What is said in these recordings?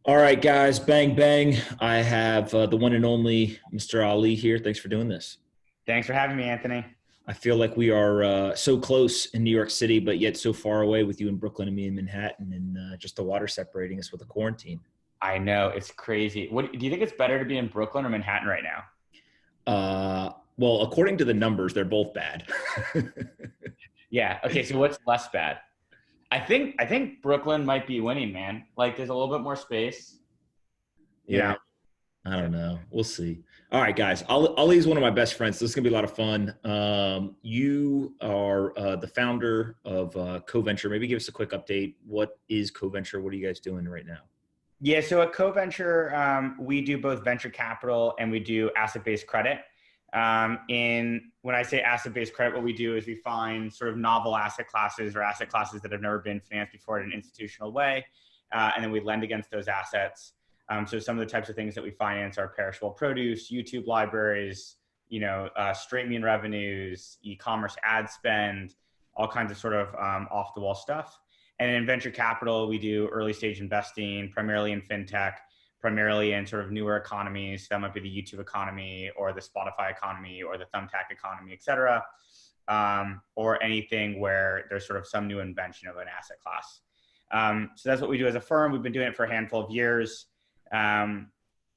All right, guys, bang, bang. I have the one and only Mr. Ali here. Thanks for doing this. Thanks for having me, Anthony. I feel like we are so close in New York City, but yet so far away with you in Brooklyn and me in Manhattan, and just the water separating us with a quarantine. I know it's crazy. What do you think it's better to be in Brooklyn or Manhattan right now? Well, according to the numbers, they're both bad. Yeah. Okay. So what's less bad? I think Brooklyn might be winning, man. Like there's a little bit more space. You Yeah, know. I don't know. We'll see. All right, guys. Ali's one of my best friends. So this is gonna be a lot of fun. You are the founder of Coventure. Maybe give us a quick update. What is Coventure? What are you guys doing right now? Yeah. So at Coventure, we do both venture capital and we do asset-based credit. In when I say asset-based credit, what we do is we find sort of novel asset classes or asset classes that have never been financed before in an institutional way, and then we lend against those assets. So some of the types of things that we finance are perishable produce, YouTube libraries, streaming revenues, e-commerce ad spend, all kinds of sort of off-the-wall stuff. And in venture capital, we do early stage investing, primarily in fintech, primarily in sort of newer economies. That might be the YouTube economy or the Spotify economy or the Thumbtack economy, et cetera, or anything where there's sort of some new invention of an asset class. So that's what we do as a firm. We've been doing it for a handful of years. And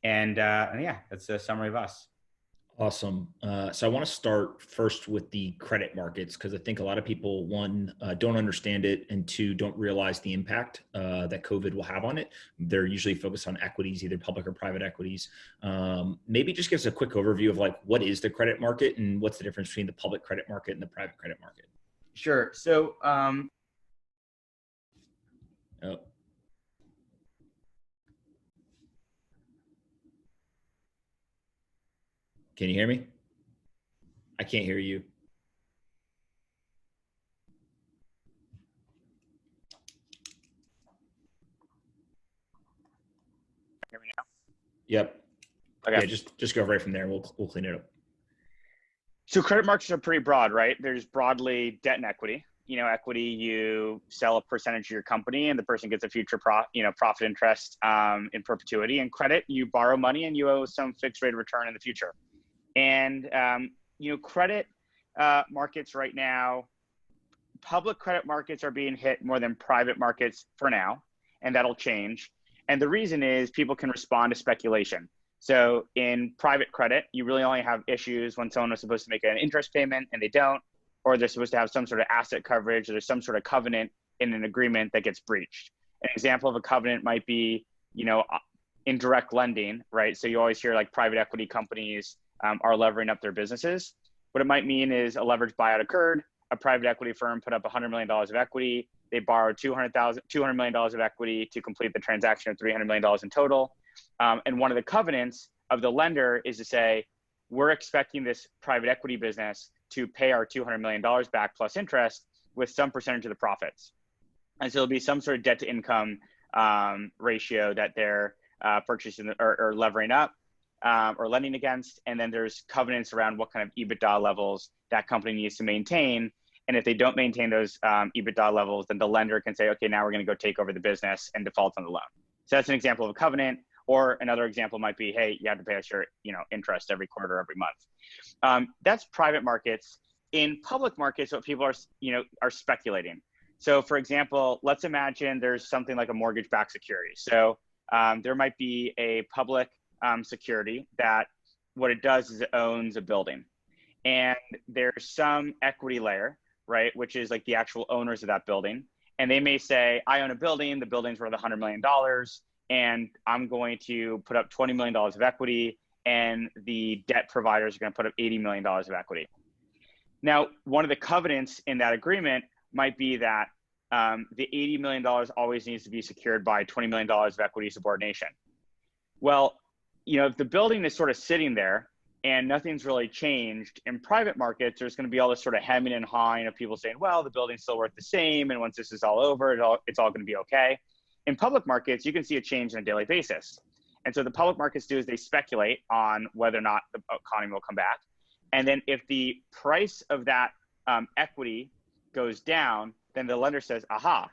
yeah, that's a summary of us. Awesome. So I want to start first with the credit markets because I think a lot of people, one, don't understand it, and two, don't realize the impact that COVID will have on it. They're usually focused on equities, either public or private equities. Maybe just give us a quick overview of like what is the credit market and what's the difference between the public credit market and the private credit market. Sure. So Oh, can you hear me? I can't hear you. hear me now? Yep. Okay. Yeah, just go right from there. We'll clean it up. So credit markets are pretty broad, right? There's broadly debt and equity. Equity, you sell a percentage of your company and the person gets a future profit interest in perpetuity. And credit, you borrow money and you owe some fixed rate of return in the future. And, credit markets right now, public credit markets are being hit more than private markets for now, and that'll change. And the reason is people can respond to speculation. So in private credit, you really only have issues when someone was supposed to make an interest payment and they don't, or they're supposed to have some sort of asset coverage, or there's some sort of covenant in an agreement that gets breached. An example of a covenant might be, indirect lending, right? So you always hear like private equity companies are levering up their businesses. What it might mean is a leverage buyout occurred. A private equity firm put up $100 million of equity. They borrowed $200 million of equity to complete the transaction of $300 million in total. And one of the covenants of the lender is to say, we're expecting this private equity business to pay our $200 million back plus interest with some percentage of the profits. And so it'll be some sort of debt to income ratio that they're purchasing or levering up or lending against. And then there's covenants around what kind of EBITDA levels that company needs to maintain. And if they don't maintain those EBITDA levels, then the lender can say, okay, now we're going to go take over the business and default on the loan. So that's an example of a covenant. Or another example might be, hey, you have to pay us your interest every quarter, every month. That's private markets. In public markets, what people are speculating. So for example, let's imagine there's something like a mortgage-backed security. So there might be a public security that what it does is it owns a building. And there's some equity layer, right, which is like the actual owners of that building. And they may say, I own a building, the building's worth $100 million, and I'm going to put up $20 million of equity, and the debt providers are going to put up $80 million of equity. Now, one of the covenants in that agreement might be that the $80 million always needs to be secured by $20 million of equity subordination. Well, if the building is sort of sitting there and nothing's really changed, in private markets, there's going to be all this sort of hemming and hawing of people saying, well, the building's still worth the same, and once this is all over, it's all going to be okay. In public markets, you can see a change on a daily basis. And so the public markets do is they speculate on whether or not the economy will come back. And then if the price of that equity goes down, then the lender says, aha,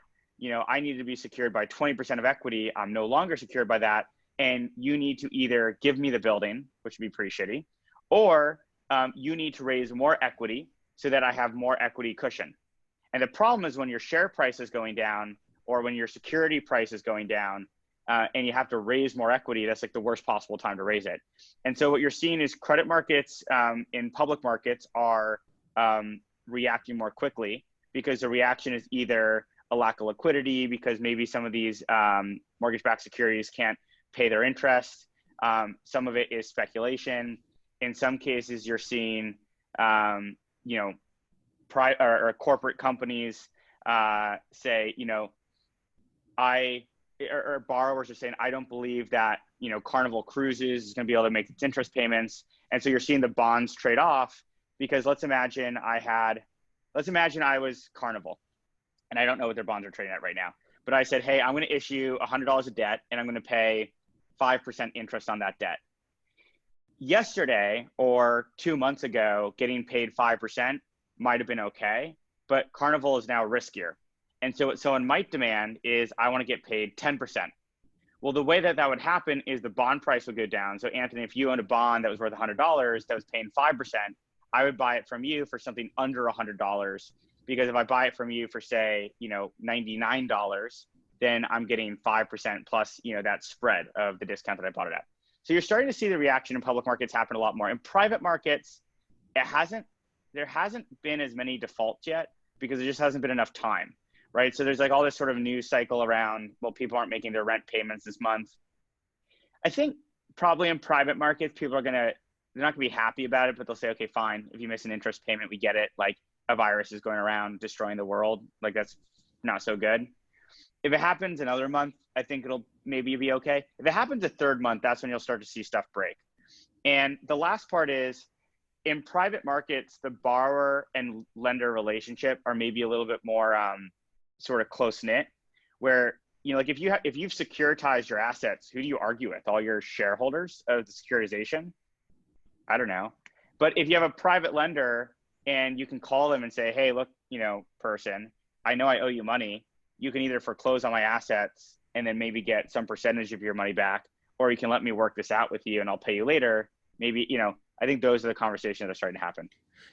I need to be secured by 20% of equity. I'm no longer secured by that. And you need to either give me the building, which would be pretty shitty, or you need to raise more equity so that I have more equity cushion. And the problem is when your share price is going down or when your security price is going down and you have to raise more equity, that's like the worst possible time to raise it. And so what you're seeing is credit markets in public markets are reacting more quickly because the reaction is either a lack of liquidity because maybe some of these mortgage-backed securities can't pay their interest. Some of it is speculation. In some cases, you're seeing, or corporate companies say, or borrowers are saying, I don't believe that, Carnival Cruises is going to be able to make its interest payments. And so you're seeing the bonds trade off because let's imagine I was Carnival and I don't know what their bonds are trading at right now, but I said, hey, I'm going to issue $100 of debt and I'm going to pay 5% interest on that debt. Yesterday or 2 months ago, getting paid 5% might have been okay, but Carnival is now riskier. And so what someone might demand is, I want to get paid 10%. Well, the way that would happen is the bond price would go down. So Anthony, if you owned a bond that was worth $100 that was paying 5%, I would buy it from you for something under $100. Because if I buy it from you for say, $99, then I'm getting 5% plus, that spread of the discount that I bought it at. So you're starting to see the reaction in public markets happen a lot more. In private markets, there hasn't been as many defaults yet because there just hasn't been enough time, right? So there's like all this sort of news cycle around, well, people aren't making their rent payments this month. I think probably in private markets, they're not gonna be happy about it, but they'll say, okay, fine. If you miss an interest payment, we get it. Like a virus is going around destroying the world. Like that's not so good. If it happens another month, I think it'll maybe be okay. If it happens a third month, that's when you'll start to see stuff break. And the last part is, in private markets, the borrower and lender relationship are maybe a little bit more sort of close knit, where like if you've securitized your assets, who do you argue with? All your shareholders of the securitization? I don't know. But if you have a private lender and you can call them and say, hey, look, person, I know I owe you money. You can either foreclose on my assets and then maybe get some percentage of your money back, or you can let me work this out with you and I'll pay you later. Maybe, I think those are the conversations that are starting to happen.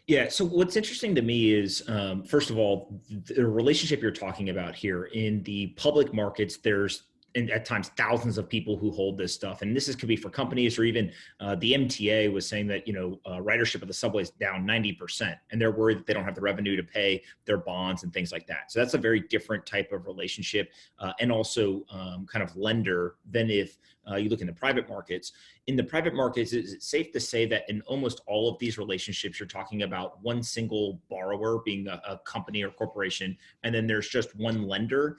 Yeah. So what's interesting to me is, first of all, the relationship you're talking about here in the public markets, there's and at times thousands of people who hold this stuff. And this could be for companies or even the MTA was saying that, ridership of the subway is down 90%. And they're worried that they don't have the revenue to pay their bonds and things like that. So that's a very different type of relationship and also kind of lender than if you look in the private markets. In the private markets, is it safe to say that in almost all of these relationships, you're talking about one single borrower being a company or corporation, and then there's just one lender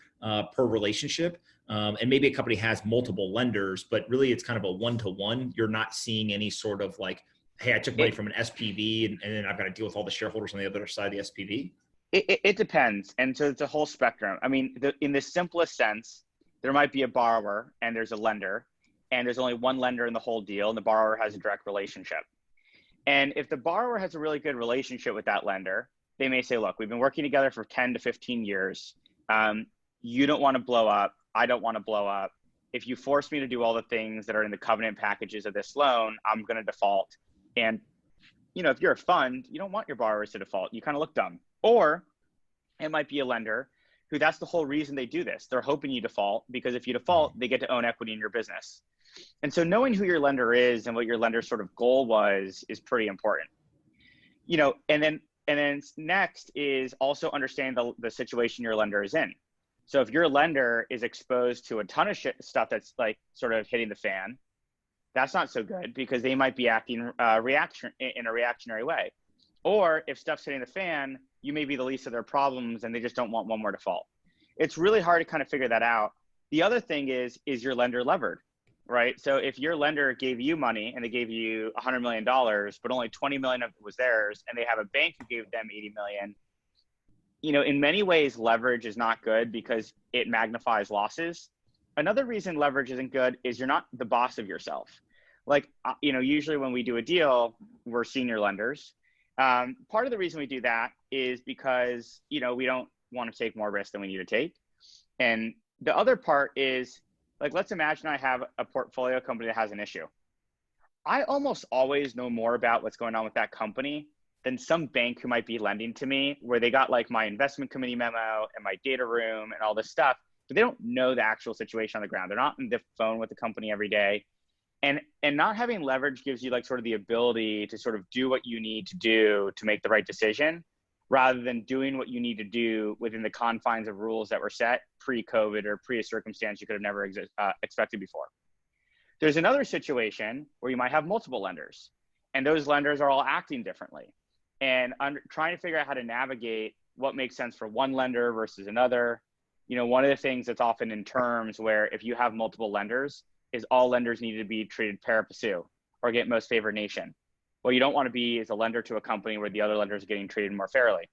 per relationship? And maybe a company has multiple lenders, but really it's kind of a one-to-one. You're not seeing any sort of like, hey, I took money from an SPV and then I've got to deal with all the shareholders on the other side of the SPV. It depends. And so it's a whole spectrum. I mean, in the simplest sense, there might be a borrower and there's a lender, and there's only one lender in the whole deal, and the borrower has a direct relationship. And if the borrower has a really good relationship with that lender, they may say, look, we've been working together for 10 to 15 years. You don't want to blow up. I don't want to blow up. If you force me to do all the things that are in the covenant packages of this loan, I'm going to default. And, if you're a fund, you don't want your borrowers to default. You kind of look dumb. Or it might be a lender who that's the whole reason they do this. They're hoping you default because if you default, they get to own equity in your business. And so knowing who your lender is and what your lender's sort of goal was is pretty important. And then next is also understand the situation your lender is in. So if your lender is exposed to a ton of stuff that's like sort of hitting the fan, that's not so good because they might be acting in a reactionary way. Or if stuff's hitting the fan, you may be the least of their problems and they just don't want one more default. It's really hard to kind of figure that out. The other thing is your lender levered, right? So if your lender gave you money and they gave you $100 million, but only 20 million of it was theirs, and they have a bank who gave them 80 million, in many ways, leverage is not good because it magnifies losses. Another reason leverage isn't good is you're not the boss of yourself. Like, usually when we do a deal, we're senior lenders. Part of the reason we do that is because, we don't want to take more risk than we need to take. And the other part is, like, let's imagine I have a portfolio company that has an issue. I almost always know more about what's going on with that company than some bank who might be lending to me, where they got like my investment committee memo and my data room and all this stuff, but they don't know the actual situation on the ground. They're not on the phone with the company every day. And not having leverage gives you like sort of the ability to sort of do what you need to do to make the right decision, rather than doing what you need to do within the confines of rules that were set pre-COVID or pre a circumstance you could have never expected before. There's another situation where you might have multiple lenders, and those lenders are all acting differently, and trying to figure out how to navigate what makes sense for one lender versus another. One of the things that's often in terms where if you have multiple lenders is all lenders need to be treated pari passu or get most favored nation. What you don't want to be is a lender to a company where the other lenders are getting treated more fairly.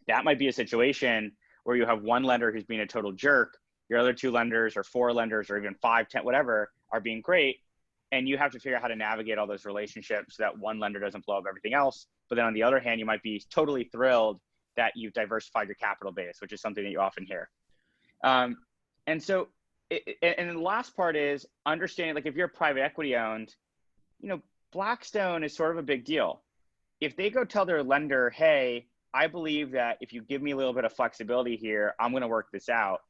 That might be a situation where you have one lender who's being a total jerk, your other two lenders or four lenders or even 5, 10, whatever, are being great. And you have to figure out how to navigate all those relationships so that one lender doesn't blow up everything else. But then on the other hand, you might be totally thrilled that you've diversified your capital base, which is something that you often hear. And the last part is understanding, like, if you're private equity owned, Blackstone is sort of a big deal. If they go tell their lender, hey, I believe that if you give me a little bit of flexibility here, I'm going to work this out.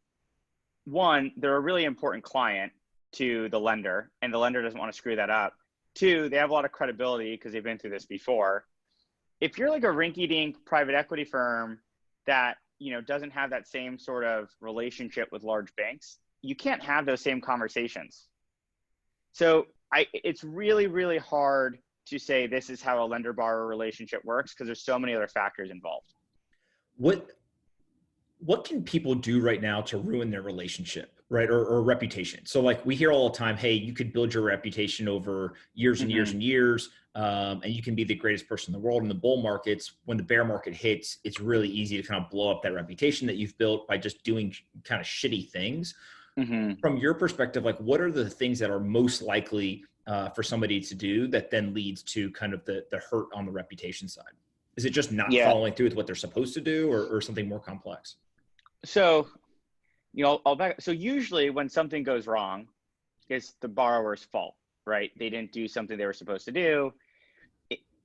One, they're a really important client to the lender, and the lender doesn't want to screw that up. Two, they have a lot of credibility because they've been through this before. If you're like a rinky-dink private equity firm that, doesn't have that same sort of relationship with large banks, you can't have those same conversations. So it's really, really hard to say this is how a lender-borrower relationship works because there's so many other factors involved. What can people do right now to ruin their relationship, right? Or reputation? So like we hear all the time, hey, you could build your reputation over years and years and years, and you can be the greatest person in the world. In the bull markets, when the bear market hits, it's really easy to kind of blow up that reputation that you've built by just doing kind of shitty things. From your perspective, like what are the things that are most likely for somebody to do that then leads to kind of the hurt on the reputation side? Is it just not following through with what they're supposed to do, or something more complex? So, so usually when something goes wrong, it's the borrower's fault, right? They didn't do something they were supposed to do.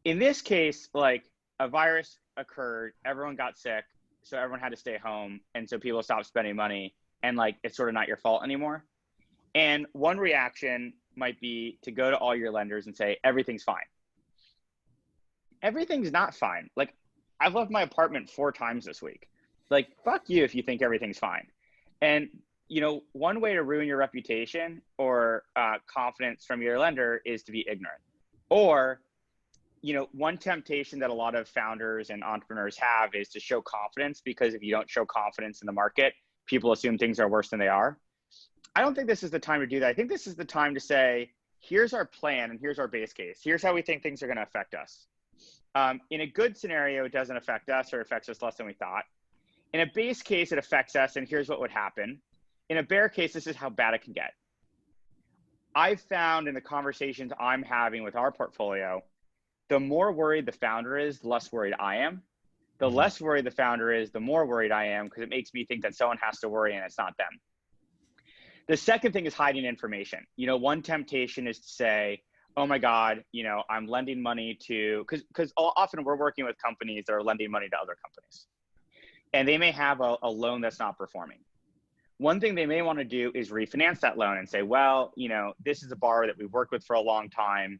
In this case, like a virus occurred, everyone got sick, so everyone had to stay home, and so people stopped spending money, and like it's sort of not your fault anymore. And one reaction might be to go to all your lenders and say, everything's fine. Everything's not fine. Like, I've left my apartment 4 times this week. Like, fuck you if you think everything's fine. And, one way to ruin your reputation or confidence from your lender is to be ignorant. Or, one temptation that a lot of founders and entrepreneurs have is to show confidence, because if you don't show confidence in the market, people assume things are worse than they are. I don't think this is the time to do that. I think this is the time to say, here's our plan and here's our base case. Here's how we think things are going to affect us. In a good scenario, it doesn't affect us or affects us less than we thought. In a base case, it affects us, and here's what would happen. In a bear case, this is how bad it can get. I've found in the conversations I'm having with our portfolio, the more worried the founder is, the less worried I am. The less worried the founder is, the more worried I am, because it makes me think that someone has to worry and it's not them. The second thing is hiding information. One temptation is to say, oh my God, I'm lending money to, because often we're working with companies that are lending money to other companies. And they may have a loan that's not performing. One thing they may want to do is refinance that loan and say, well, this is a borrower that we've worked with for a long time.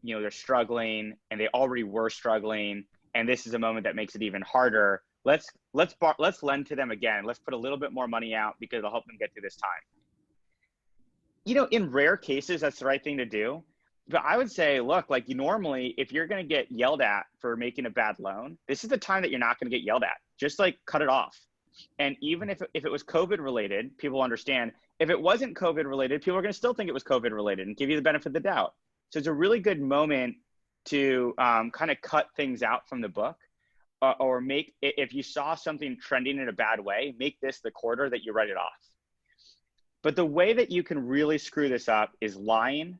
They're struggling, and they already were struggling. And this is a moment that makes it even harder. Let's lend to them again. Let's put a little bit more money out because it'll help them get through this time. In rare cases, that's the right thing to do. But I would say, look, like normally, if you're going to get yelled at for making a bad loan, this is the time that you're not going to get yelled at. Just like cut it off. And even if it was COVID related, people understand. If it wasn't COVID related, people are going to still think it was COVID related and give you the benefit of the doubt. So it's a really good moment to kind of cut things out from the book, or if you saw something trending in a bad way, make this the quarter that you write it off. But the way that you can really screw this up is lying,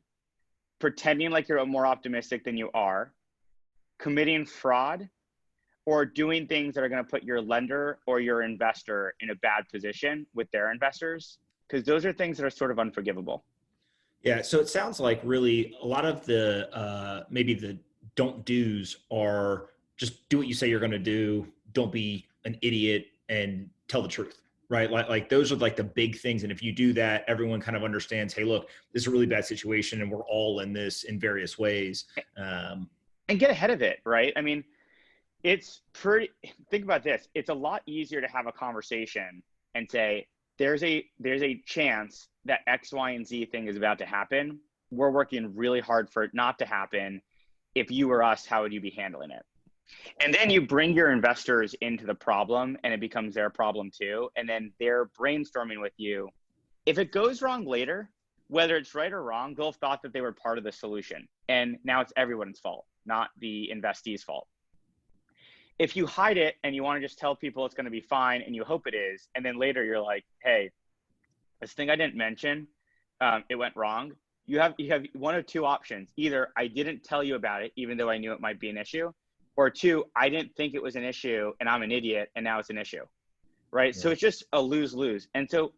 pretending like you're more optimistic than you are, committing fraud, or doing things that are going to put your lender or your investor in a bad position with their investors, because those are things that are sort of unforgivable. Yeah. So it sounds like really a lot of the maybe the don't do's are just do what you say you're going to do. Don't be an idiot and tell the truth. Right. Like those are like the big things. And if you do that, everyone kind of understands, hey, look, this is a really bad situation and we're all in this in various ways. And get ahead of it. Right. I mean, think about this. It's a lot easier to have a conversation and say, there's a chance that X, Y, and Z thing is about to happen. We're working really hard for it not to happen. If you were us, how would you be handling it? And then you bring your investors into the problem and it becomes their problem too. And then they're brainstorming with you. If it goes wrong later, whether it's right or wrong, they'll have thought that they were part of the solution. And now it's everyone's fault, not the investee's fault. If you hide it and you want to just tell people it's going to be fine and you hope it is, and then later you're like, hey, this thing I didn't mention, it went wrong. You have one of two options. Either I didn't tell you about it, even though I knew it might be an issue, or two, I didn't think it was an issue and I'm an idiot and now it's an issue, right? Yeah. So it's just a lose-lose. And so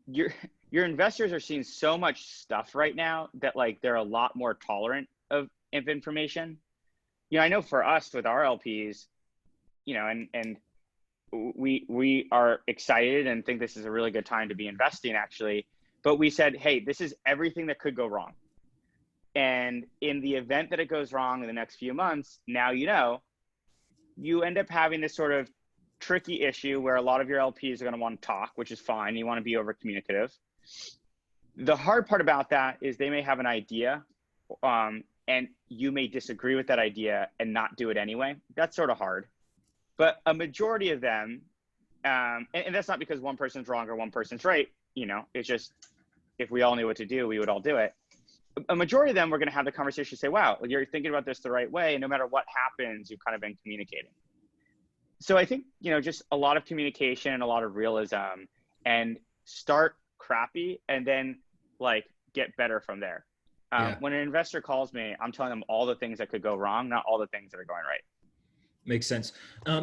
your investors are seeing so much stuff right now that like they're a lot more tolerant of information. You know, I know for us with our LPs, you know, and we are excited and think this is a really good time to be investing actually, but we said, hey, this is everything that could go wrong. And in the event that it goes wrong in the next few months, now you end up having this sort of tricky issue where a lot of your LPs are going to want to talk, which is fine. You want to be over communicative. The hard part about that is they may have an idea, and you may disagree with that idea and not do it anyway. That's sort of hard. But a majority of them, and that's not because one person's wrong or one person's right, you know, it's just if we all knew what to do, we would all do it. A majority of them, we're going to have the conversation, say, wow, you're thinking about this the right way. And no matter what happens, you've kind of been communicating. So I think, you know, just a lot of communication and a lot of realism, and start crappy and then like get better from there. When an investor calls me, I'm telling them all the things that could go wrong, not all the things that are going right. Makes sense.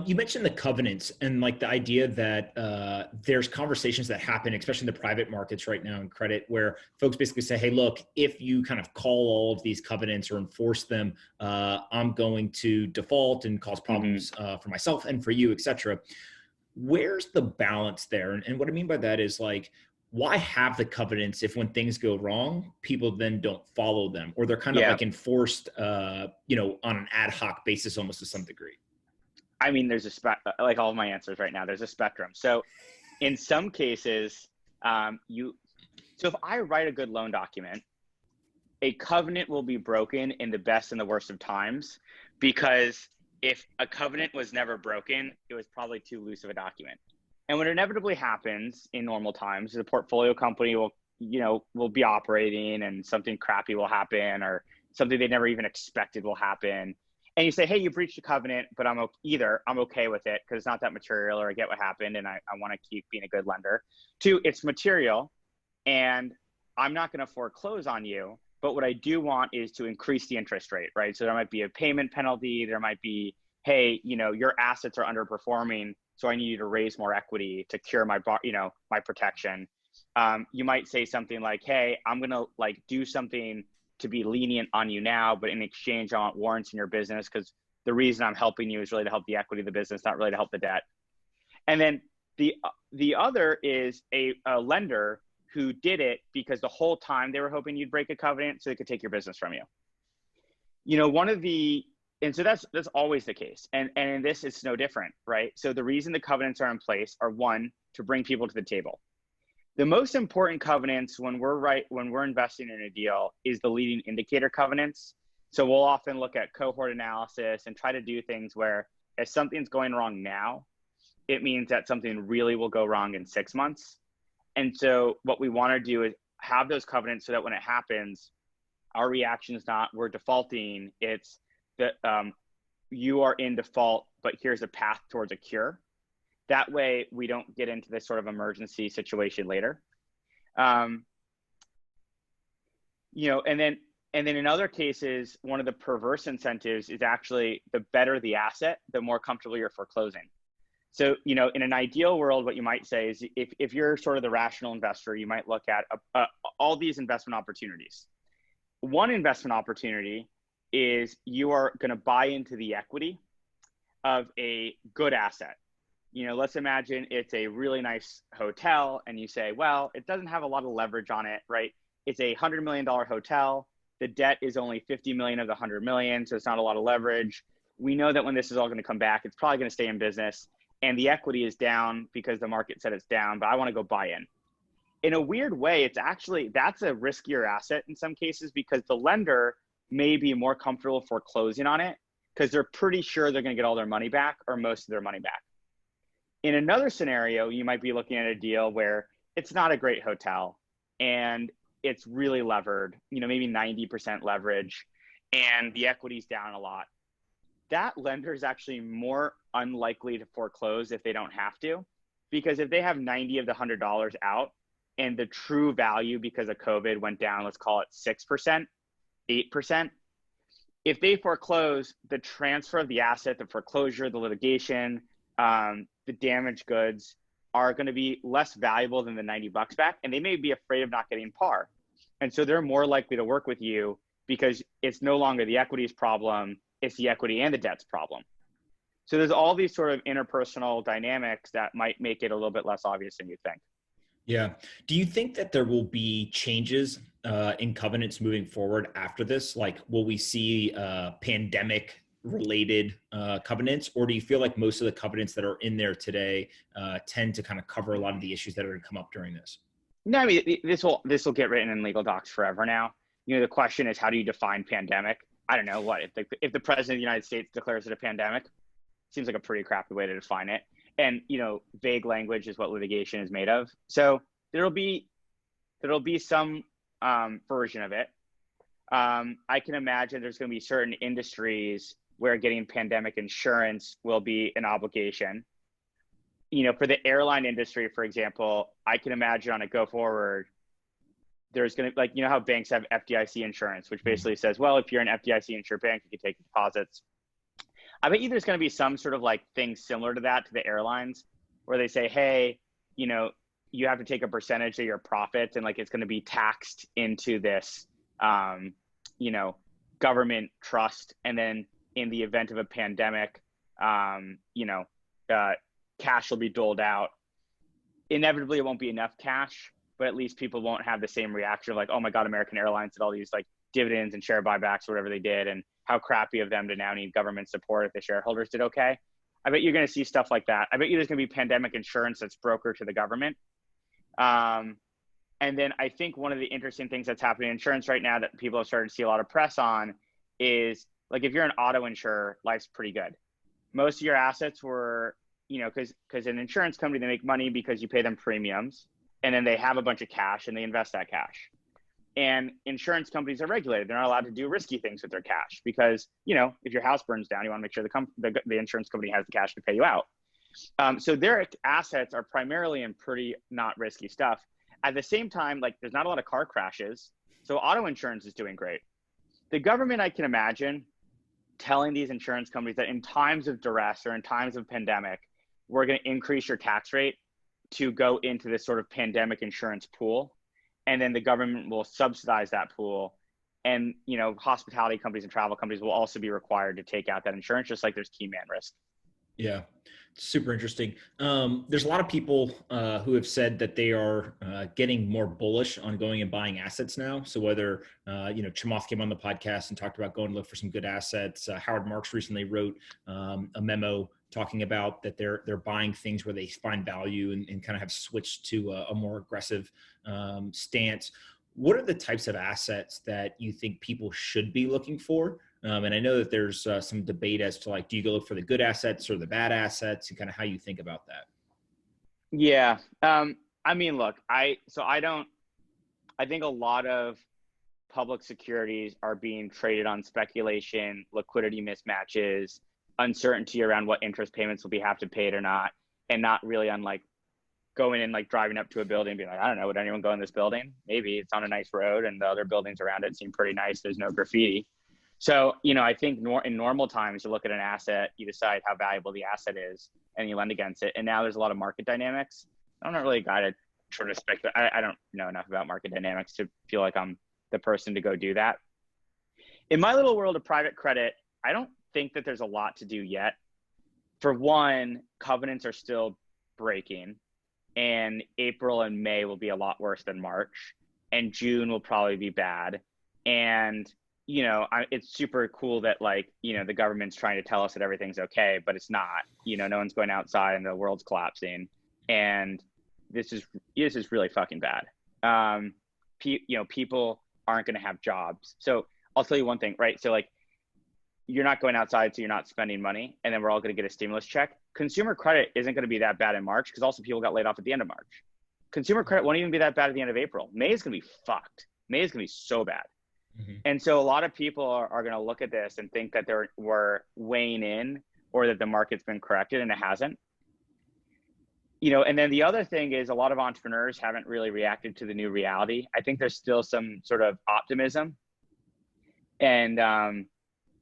You mentioned the covenants and like the idea that there's conversations that happen, especially in the private markets right now in credit, where folks basically say, hey, look, if you kind of call all of these covenants or enforce them, I'm going to default and cause problems for myself and for you, et cetera. Where's the balance there? And what I mean by that is like, why have the covenants if when things go wrong, people then don't follow them, or they're kind of like enforced, you know, on an ad hoc basis almost to some degree? I mean, there's like all of my answers right now, there's a spectrum. So in some cases, so if I write a good loan document, a covenant will be broken in the best and the worst of times, because if a covenant was never broken, it was probably too loose of a document. And what inevitably happens in normal times, the portfolio company will be operating and something crappy will happen, or something they never even expected will happen. And you say, hey, you breached a covenant, but I'm okay with it because it's not that material, or I get what happened and I want to keep being a good lender. Two, it's material and I'm not going to foreclose on you, but what I do want is to increase the interest rate, right? So there might be a payment penalty. There might be, hey, you know, your assets are underperforming, so I need you to raise more equity to cure my protection. You might say something like, hey, I'm going to like do something to be lenient on you now, but in exchange, I want warrants in your business because the reason I'm helping you is really to help the equity of the business, not really to help the debt. And then the other is a lender who did it because the whole time they were hoping you'd break a covenant so they could take your business from you. You know, and so that's always the case. And in this, it's no different, right? So the reason the covenants are in place are, one, to bring people to the table. The most important covenants when we're investing in a deal is the leading indicator covenants. So we'll often look at cohort analysis and try to do things where if something's going wrong now, it means that something really will go wrong in 6 months. And so what we want to do is have those covenants so that when it happens, our reaction is not we're defaulting, it's that you are in default, but here's a path towards a cure. That way we don't get into this sort of emergency situation later. You know, and then And then in other cases, one of the perverse incentives is actually the better the asset, the more comfortable you're foreclosing. So, in an ideal world, what you might say is if you're sort of the rational investor, you might look at all these investment opportunities. One investment opportunity is you are going to buy into the equity of a good asset. Let's imagine it's a really nice hotel and you say, well, it doesn't have a lot of leverage on it, right? It's a $100 million hotel. The debt is only 50 million of the 100 million. So it's not a lot of leverage. We know that when this is all going to come back, it's probably going to stay in business, and the equity is down because the market said it's down, but I want to go buy in. In a weird way, that's a riskier asset in some cases because the lender may be more comfortable foreclosing on it because they're pretty sure they're going to get all their money back or most of their money back. In another scenario, you might be looking at a deal where it's not a great hotel and it's really levered, maybe 90% leverage, and the equity's down a lot. That lender is actually more unlikely to foreclose if they don't have to, because if they have 90 of the $100 out and the true value because of COVID went down, let's call it 6%, 8%, if they foreclose, the transfer of the asset, the foreclosure, the litigation, the damaged goods are going to be less valuable than the $90 back, and they may be afraid of not getting par. And so they're more likely to work with you because it's no longer the equity's problem, it's the equity and the debt's problem. So there's all these sort of interpersonal dynamics that might make it a little bit less obvious than you think. Yeah. Do you think that there will be changes in covenants moving forward after this? Like, will we see pandemic related covenants, or do you feel like most of the covenants that are in there today tend to kind of cover a lot of the issues that are going to come up during this? No, I mean, this will get written in legal docs forever now. The question is, how do you define pandemic? I don't know what if the president of the United States declares it a pandemic, seems like a pretty crappy way to define it. And vague language is what litigation is made of. So there'll be some version of it. I can imagine there's going to be certain industries where getting pandemic insurance will be an obligation. For the airline industry, for example, I can imagine on a go forward, there's going to, how banks have FDIC insurance, which basically says, well, if you're an FDIC insured bank, you can take deposits. I bet you there's going to be some sort of thing similar to that to the airlines where they say, hey, you have to take a percentage of your profits and it's going to be taxed into this, government trust. And then in the event of a pandemic, cash will be doled out. Inevitably, it won't be enough cash, but at least people won't have the same reaction of oh my God, American Airlines did all these dividends and share buybacks, or whatever they did, and how crappy of them to now need government support if the shareholders did okay. I bet you're going to see stuff like that. I bet you there's going to be pandemic insurance that's brokered to the government. And then I think one of the interesting things that's happening in insurance right now that people have started to see a lot of press on is if you're an auto insurer, life's pretty good. Most of your assets were, because an insurance company, they make money because you pay them premiums, and then they have a bunch of cash and they invest that cash. And insurance companies are regulated. They're not allowed to do risky things with their cash because, if your house burns down, you want to make sure the insurance company has the cash to pay you out. So their assets are primarily in pretty not risky stuff. At the same time, there's not a lot of car crashes. So auto insurance is doing great. The government, I can imagine, telling these insurance companies that in times of duress or in times of pandemic, we're going to increase your tax rate to go into this sort of pandemic insurance pool. And then the government will subsidize that pool. And, hospitality companies and travel companies will also be required to take out that insurance, just like there's key man risk. Yeah, super interesting. There's a lot of people who have said that they are getting more bullish on going and buying assets now. So whether, Chamath came on the podcast and talked about going to look for some good assets. Howard Marks recently wrote a memo talking about that they're buying things where they find value and kind of have switched to a more aggressive stance. What are the types of assets that you think people should be looking for? And I know that there's some debate as to do you go look for the good assets or the bad assets, and kind of how you think about that? Yeah. I mean, look, I think a lot of public securities are being traded on speculation, liquidity mismatches, uncertainty around what interest payments will be have to paid or not, and not really on going and like driving up to a building and being like, I don't know, would anyone go in this building? Maybe it's on a nice road and the other buildings around it seem pretty nice. There's no graffiti. So, I think in normal times, you look at an asset, you decide how valuable the asset is, and you lend against it. And now there's a lot of market dynamics. I'm not really a guy to sort of speculate. I don't know enough about market dynamics to feel like I'm the person to go do that. In my little world of private credit, I don't think that there's a lot to do yet. For one, covenants are still breaking, and April and May will be a lot worse than March, and June will probably be bad. And it's super cool that the government's trying to tell us that everything's okay, but it's not. No one's going outside and the world's collapsing, and this is really fucking bad. People aren't going to have jobs. So I'll tell you one thing, right? So you're not going outside, so you're not spending money, and then we're all going to get a stimulus check. Consumer credit isn't going to be that bad in March because also people got laid off at the end of March. Consumer credit won't even be that bad at the end of April. May is going to be fucked. May is going to be so bad. Mm-hmm. And so a lot of people are going to look at this and think that we're weighing in or that the market's been corrected, and it hasn't. And then the other thing is a lot of entrepreneurs haven't really reacted to the new reality. I think there's still some sort of optimism, and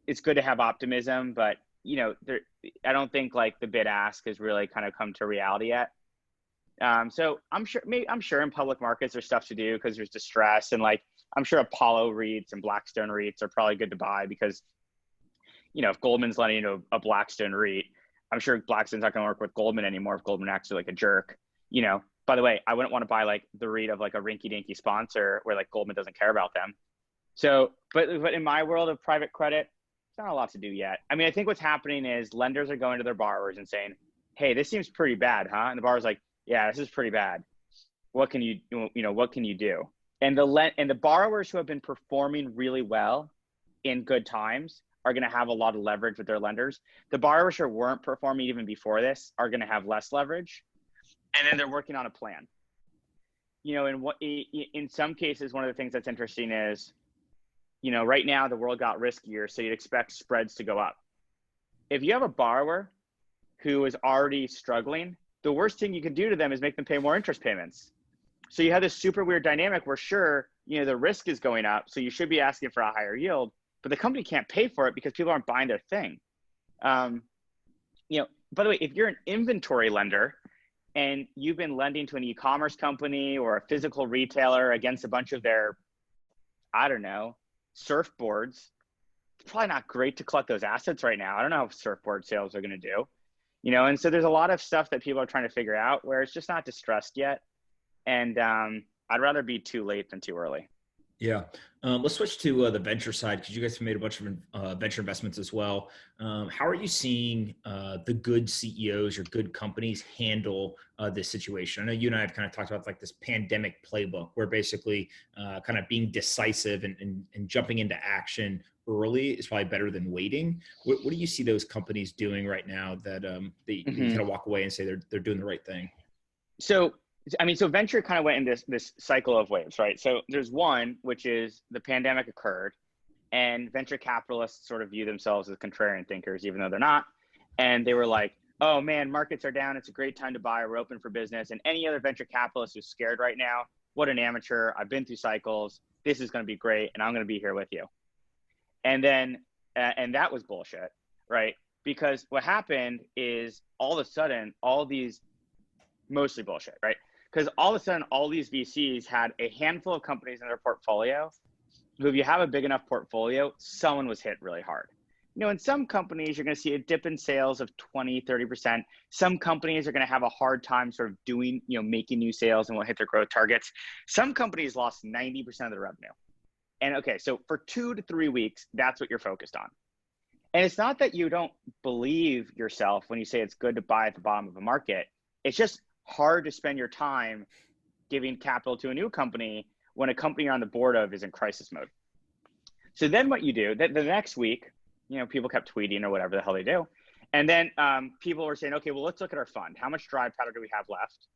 it's good to have optimism, but I don't think the bid ask has really kind of come to reality yet. So I'm sure in public markets there's stuff to do because there's distress, and I'm sure Apollo REITs and Blackstone REITs are probably good to buy because, if Goldman's lending to a Blackstone REIT, I'm sure Blackstone's not going to work with Goldman anymore if Goldman acts like a jerk. By the way, I wouldn't want to buy the REIT of a rinky-dinky sponsor where Goldman doesn't care about them. So, but in my world of private credit, there's not a lot to do yet. I mean, I think what's happening is lenders are going to their borrowers and saying, hey, this seems pretty bad, huh? And the borrower's like, yeah, this is pretty bad. What can you do? And the borrowers who have been performing really well in good times are going to have a lot of leverage with their lenders. The borrowers who weren't performing even before this are going to have less leverage. And then they're working on a plan. In some cases, one of the things that's interesting is, right now the world got riskier, so you'd expect spreads to go up. If you have a borrower who is already struggling, the worst thing you can do to them is make them pay more interest payments. So you have this super weird dynamic where sure, the risk is going up, so you should be asking for a higher yield, but the company can't pay for it because people aren't buying their thing. By the way, if you're an inventory lender and you've been lending to an e-commerce company or a physical retailer against a bunch of their, I don't know, surfboards, it's probably not great to collect those assets right now. I don't know how surfboard sales are going to do, and so there's a lot of stuff that people are trying to figure out where it's just not distressed yet. And I'd rather be too late than too early. Yeah. Let's switch to the venture side because you guys have made a bunch of venture investments as well. How are you seeing the good CEOs or good companies handle this situation? I know you and I have kind of talked about this pandemic playbook where basically kind of being decisive and jumping into action early is probably better than waiting. What do you see those companies doing right now that you kind of walk away and say they're doing the right thing? So venture kind of went in this cycle of waves, right? So there's one, which is the pandemic occurred and venture capitalists sort of view themselves as contrarian thinkers, even though they're not. And they were like, oh man, markets are down. It's a great time to buy. We're open for business. And any other venture capitalist who's scared right now, what an amateur. I've been through cycles. This is going to be great. And I'm going to be here with you. And then, and that was bullshit, right? Because what happened is all of a sudden, mostly bullshit, right? Because all of a sudden, all these VCs had a handful of companies in their portfolio who, if you have a big enough portfolio, someone was hit really hard. In some companies, you're going to see a dip in sales of 20, 30%. Some companies are going to have a hard time sort of doing, making new sales and will hit their growth targets. Some companies lost 90% of their revenue. And okay, so for 2 to 3 weeks, that's what you're focused on. And it's not that you don't believe yourself when you say it's good to buy at the bottom of a market. It's just hard to spend your time giving capital to a new company when a company you're on the board of is in crisis mode. So then what you do, the next week, people kept tweeting or whatever the hell they do. And then people were saying, okay, well, let's look at our fund. How much dry powder do we have left?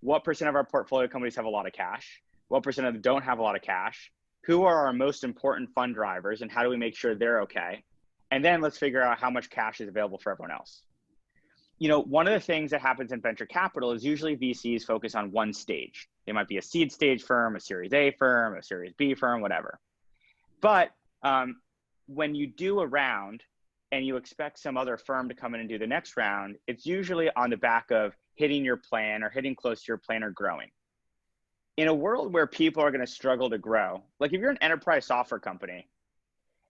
What % of our portfolio companies have a lot of cash? What % of them don't have a lot of cash? Who are our most important fund drivers and how do we make sure they're okay? And then let's figure out how much cash is available for everyone else. one of the things that happens in venture capital is usually VCs focus on one stage. They might be a seed stage firm, a Series A firm, a Series B firm, whatever. But when you do a round and you expect some other firm to come in and do the next round, it's usually on the back of hitting your plan or hitting close to your plan or growing. In a world where people are going to struggle to grow, like if you're an enterprise software company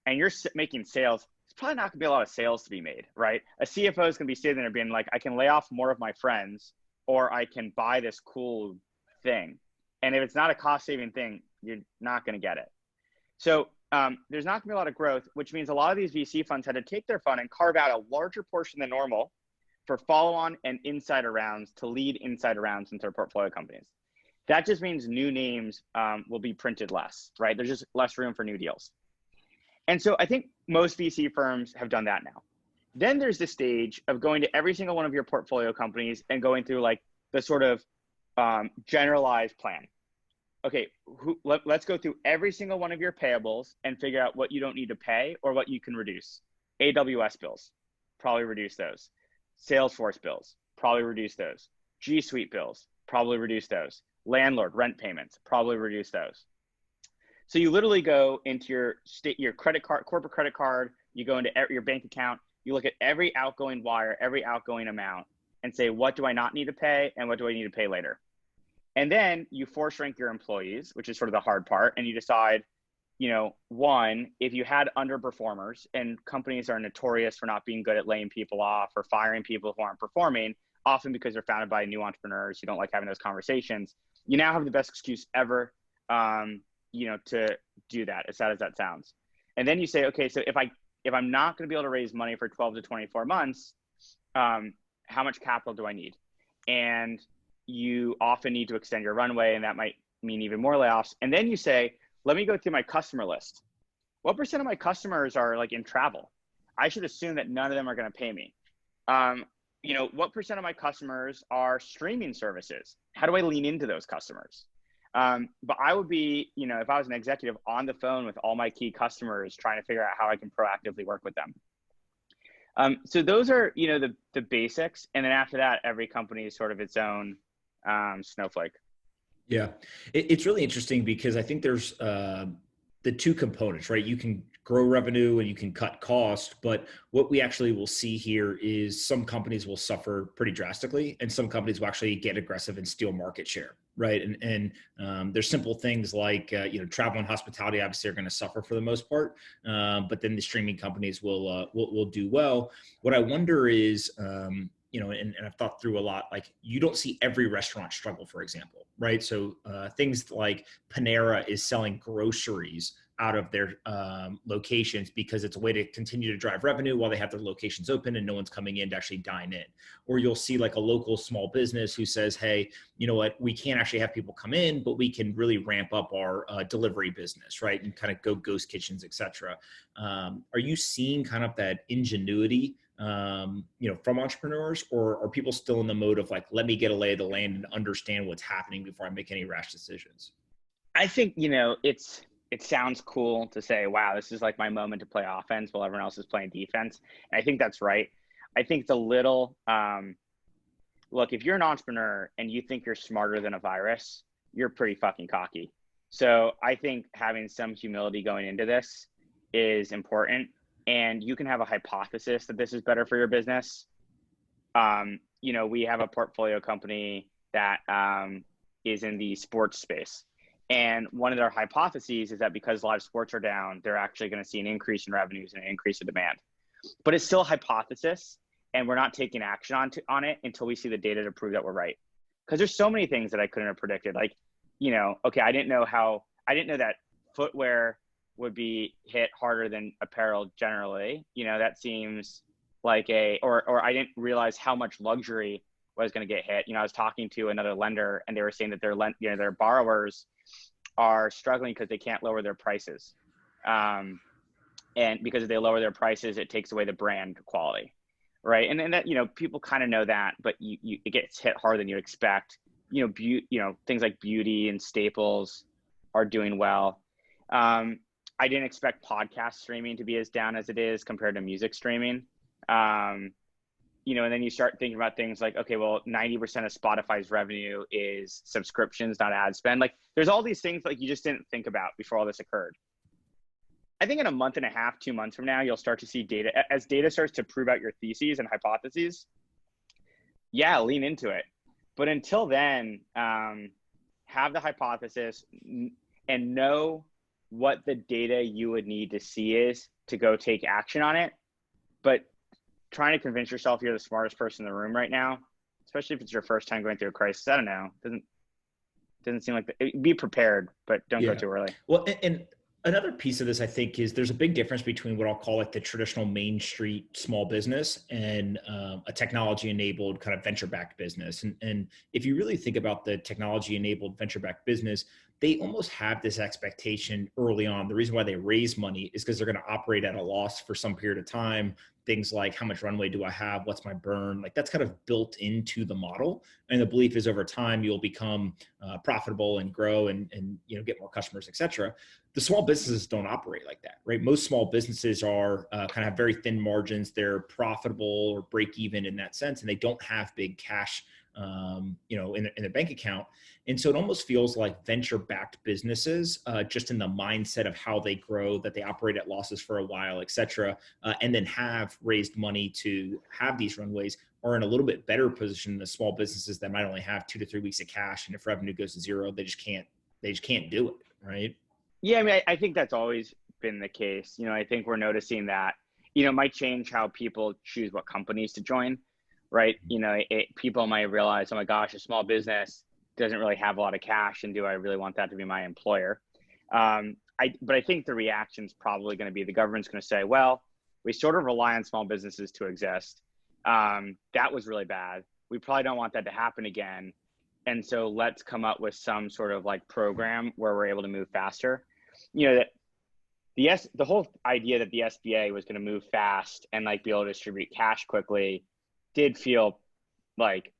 and you're making sales, it's probably not going to be a lot of sales to be made, right? A CFO is going to be sitting there being like, I can lay off more of my friends, or I can buy this cool thing. And if it's not a cost-saving thing, you're not going to get it. So there's not going to be a lot of growth, which means a lot of these VC funds had to take their fund and carve out a larger portion than normal for follow-on and insider rounds to lead insider rounds into their portfolio companies. That just means new names will be printed less, right? There's just less room for new deals. And so I think most VC firms have done that now. Then there's the stage of going to every single one of your portfolio companies and going through like the sort of generalized plan. Okay, let's go through every single one of your payables and figure out what you don't need to pay or what you can reduce. AWS bills, probably reduce those. Salesforce bills, probably reduce those. G Suite bills, probably reduce those. Landlord rent payments, probably reduce those. So you literally go into your credit card, corporate credit card, you go into your bank account, you look at every outgoing wire, every outgoing amount, and say, what do I not need to pay and what do I need to pay later? And then you force rank your employees, which is sort of the hard part, and you decide, one, if you had underperformers, and companies are notorious for not being good at laying people off or firing people who aren't performing, often because they're founded by new entrepreneurs who don't like having those conversations, you now have the best excuse ever, to do that, as sad as that sounds. And then you say, okay, so if I'm not going to be able to raise money for 12 to 24 months, how much capital do I need? And you often need to extend your runway, and that might mean even more layoffs. And then you say, let me go through my customer list. What % of my customers are like in travel? I should assume that none of them are going to pay me. What % of my customers are streaming services? How do I lean into those customers? But I would be, if I was an executive, on the phone with all my key customers, trying to figure out how I can proactively work with them. So those are, the basics. And then after that, every company is sort of its own snowflake. Yeah, it's really interesting because I think there's the two components, right? You can grow revenue and you can cut cost, but what we actually will see here is some companies will suffer pretty drastically, and some companies will actually get aggressive and steal market share, right? And there's simple things like travel and hospitality obviously are going to suffer for the most part, but then the streaming companies will do well. What I wonder is, and I've thought through a lot, like you don't see every restaurant struggle, for example, right? So things like Panera is selling groceries out of their locations because it's a way to continue to drive revenue while they have their locations open and no one's coming in to actually dine in. Or you'll see like a local small business who says, hey, you know what, we can't actually have people come in, but we can really ramp up our delivery business, right? And kind of go ghost kitchens, et cetera. Are you seeing kind of that ingenuity from entrepreneurs, or are people still in the mode of like, let me get a lay of the land and understand what's happening before I make any rash decisions? I think, it sounds cool to say, wow, this is like my moment to play offense while everyone else is playing defense. And I think that's right. I think it's a little, look, if you're an entrepreneur and you think you're smarter than a virus, you're pretty fucking cocky. So I think having some humility going into this is important. And you can have a hypothesis that this is better for your business. We have a portfolio company that is in the sports space. And one of their hypotheses is that because live sports are down, they're actually going to see an increase in revenues and an increase in demand. But it's still a hypothesis, and we're not taking action on it until we see the data to prove that we're right. Because there's so many things that I couldn't have predicted. Like, okay, I didn't know that footwear would be hit harder than apparel generally. That seems like or I didn't realize how much luxury was going to get hit. I was talking to another lender, and they were saying that their borrowers are struggling because they can't lower their prices. And because if they lower their prices, it takes away the brand quality, right? And that, people kind of know that, but it gets hit harder than you expect. Things like beauty and staples are doing well. I didn't expect podcast streaming to be as down as it is compared to music streaming. and then you start thinking about things like, okay, well, 90% of Spotify's revenue is subscriptions, not ad spend. Like there's all these things like you just didn't think about before all this occurred. I think in a month and a half, 2 months from now, you'll start to see data. As data starts to prove out your theses and hypotheses, yeah, lean into it. But until then, have the hypothesis and know what the data you would need to see is to go take action on it. But trying to convince yourself you're the smartest person in the room right now, especially if it's your first time going through a crisis, I don't know, doesn't seem like be prepared, but don't go too early. Well, and another piece of this, I think, is there's a big difference between what I'll call like the traditional Main Street small business and a technology-enabled kind of venture-backed business. And if you really think about the technology-enabled venture-backed business, they almost have this expectation early on. The reason why they raise money is because they're going to operate at a loss for some period of time. Things like how much runway do I have? What's my burn? Like that's kind of built into the model. And the belief is over time, you'll become profitable and grow and get more customers, et cetera. The small businesses don't operate like that, right? Most small businesses are kind of have very thin margins. They're profitable or break even in that sense. And they don't have big cash in their bank account. And so it almost feels like venture-backed businesses, just in the mindset of how they grow, that they operate at losses for a while, et cetera, and then have raised money to have these runways, are in a little bit better position than the small businesses that might only have 2 to 3 weeks of cash. And if revenue goes to zero, they just can't do it, right? Yeah, I mean, I think that's always been the case. I think we're noticing that, it might change how people choose what companies to join, right? People might realize, oh my gosh, a small business doesn't really have a lot of cash, and do I really want that to be my employer? But I think the reaction is probably going to be the government's going to say, well, we sort of rely on small businesses to exist. That was really bad. We probably don't want that to happen again. And so let's come up with some sort of like program where we're able to move faster. That the whole idea that the SBA was going to move fast and like be able to distribute cash quickly did feel like,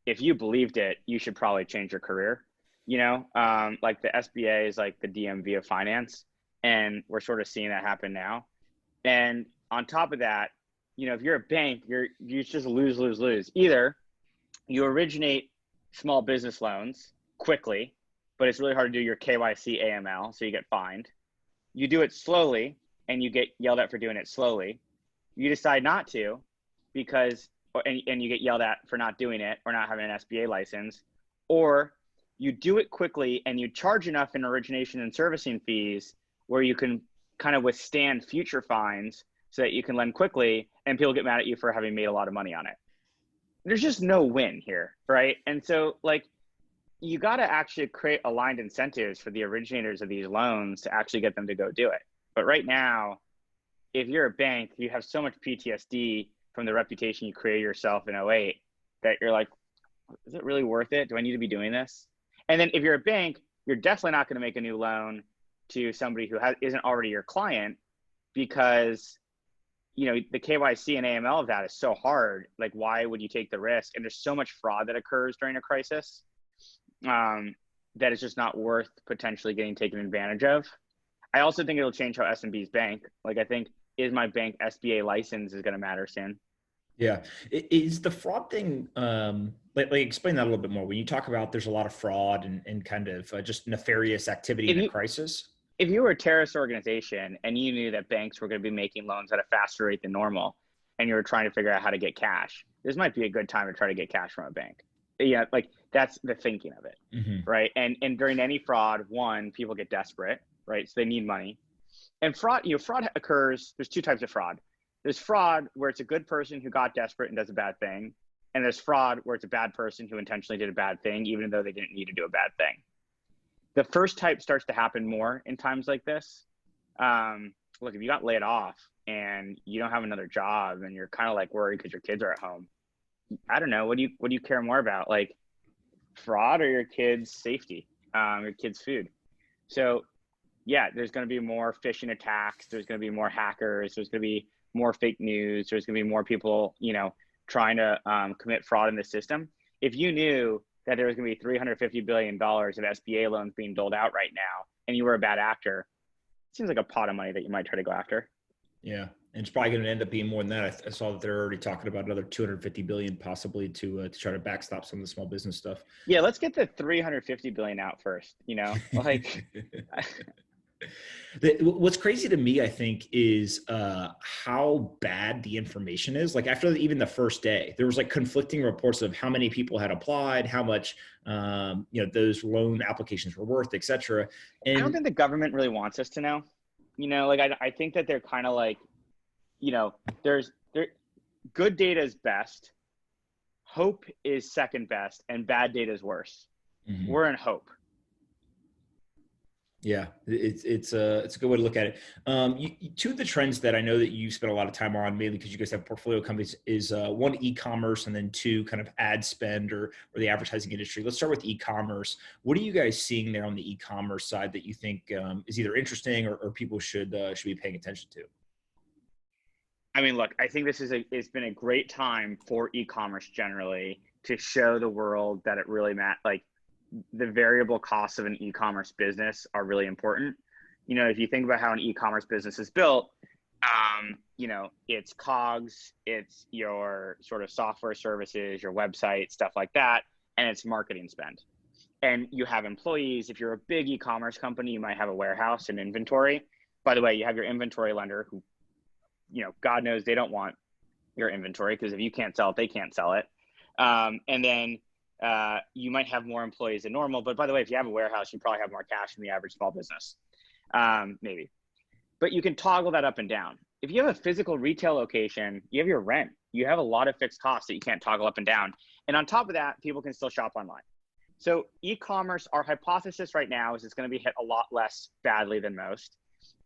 if you believed it, you should probably change your career. Like the SBA is like the DMV of finance, and we're sort of seeing that happen now. And on top of that, if you're a bank, you just lose. Either you originate small business loans quickly, but it's really hard to do your KYC AML, so you get fined. You do it slowly, and you get yelled at for doing it slowly. You decide not to, and you get yelled at for not doing it or not having an SBA license, or you do it quickly and you charge enough in origination and servicing fees where you can kind of withstand future fines so that you can lend quickly and people get mad at you for having made a lot of money on it. There's just no win here, right? And so like you got to actually create aligned incentives for the originators of these loans to actually get them to go do it. But right now, if you're a bank, you have so much PTSD from the reputation you created yourself in 2008 that you're like, is it really worth it? Do I need to be doing this? And then if you're a bank, you're definitely not going to make a new loan to somebody who isn't already your client, because the KYC and AML of that is so hard. Like, why would you take the risk? And there's so much fraud that occurs during a crisis that it's just not worth potentially getting taken advantage of. I also think it'll change how SMBs bank. Like, I think, is my bank SBA license is going to matter soon. Yeah. Is the fraud thing, like explain that a little bit more. When you talk about there's a lot of fraud and kind of just nefarious activity in a crisis. If you were a terrorist organization and you knew that banks were going to be making loans at a faster rate than normal, and you were trying to figure out how to get cash, this might be a good time to try to get cash from a bank. Yeah, like that's the thinking of it, right? And during any fraud, people get desperate, right? So they need money. And fraud occurs, there's two types of fraud. There's fraud where it's a good person who got desperate and does a bad thing. And there's fraud where it's a bad person who intentionally did a bad thing, even though they didn't need to do a bad thing. The first type starts to happen more in times like this. Look, if you got laid off and you don't have another job and you're kind of like worried because your kids are at home, I don't know, what do you care more about? Like fraud or your kids' safety, your kids' food? So yeah, there's going to be more phishing attacks. There's going to be more hackers. There's going to be more fake news. There's going to be more people, trying to commit fraud in the system. If you knew that there was going to be $350 billion of SBA loans being doled out right now, and you were a bad actor, it seems like a pot of money that you might try to go after. Yeah. And it's probably going to end up being more than that. I saw that they're already talking about another 250 billion possibly to try to backstop some of the small business stuff. Yeah, let's get the 350 billion out first, you know? Like What's crazy to me, I think, is how bad the information is. Like after even the first day, there was like conflicting reports of how many people had applied, how much those loan applications were worth, et cetera. And I don't think the government really wants us to know. You know, like I think that they're kind of like, you know, there good data is best, hope is second best, and bad data is worse. mm-hmm. We're in hope. Yeah, it's a good way to look at it. Two of the trends that I know that you spend a lot of time on, mainly because you guys have portfolio companies, is one, e-commerce, and then two, kind of ad spend or the advertising industry. Let's start with e-commerce. What are you guys seeing there on the e-commerce side that you think is either interesting or people should be paying attention to? I mean, look, I think it's been a great time for e-commerce generally to show the world that it really like the variable costs of an e-commerce business are really important. You know, if you think about how an e-commerce business is built, you know, it's COGS, it's your sort of software services, your website, stuff like that, and it's marketing spend. And you have employees. If you're a big e-commerce company, you might have a warehouse and inventory. By the way, you have your inventory lender who, you know, God knows they don't want your inventory because if you can't sell it, they can't sell it. And then you might have more employees than normal. But by the way, if you have a warehouse, you probably have more cash than the average small business, maybe. But you can toggle that up and down. If you have a physical retail location, you have your rent. You have a lot of fixed costs that you can't toggle up and down. And on top of that, people can still shop online. So e-commerce, our hypothesis right now is it's going to be hit a lot less badly than most.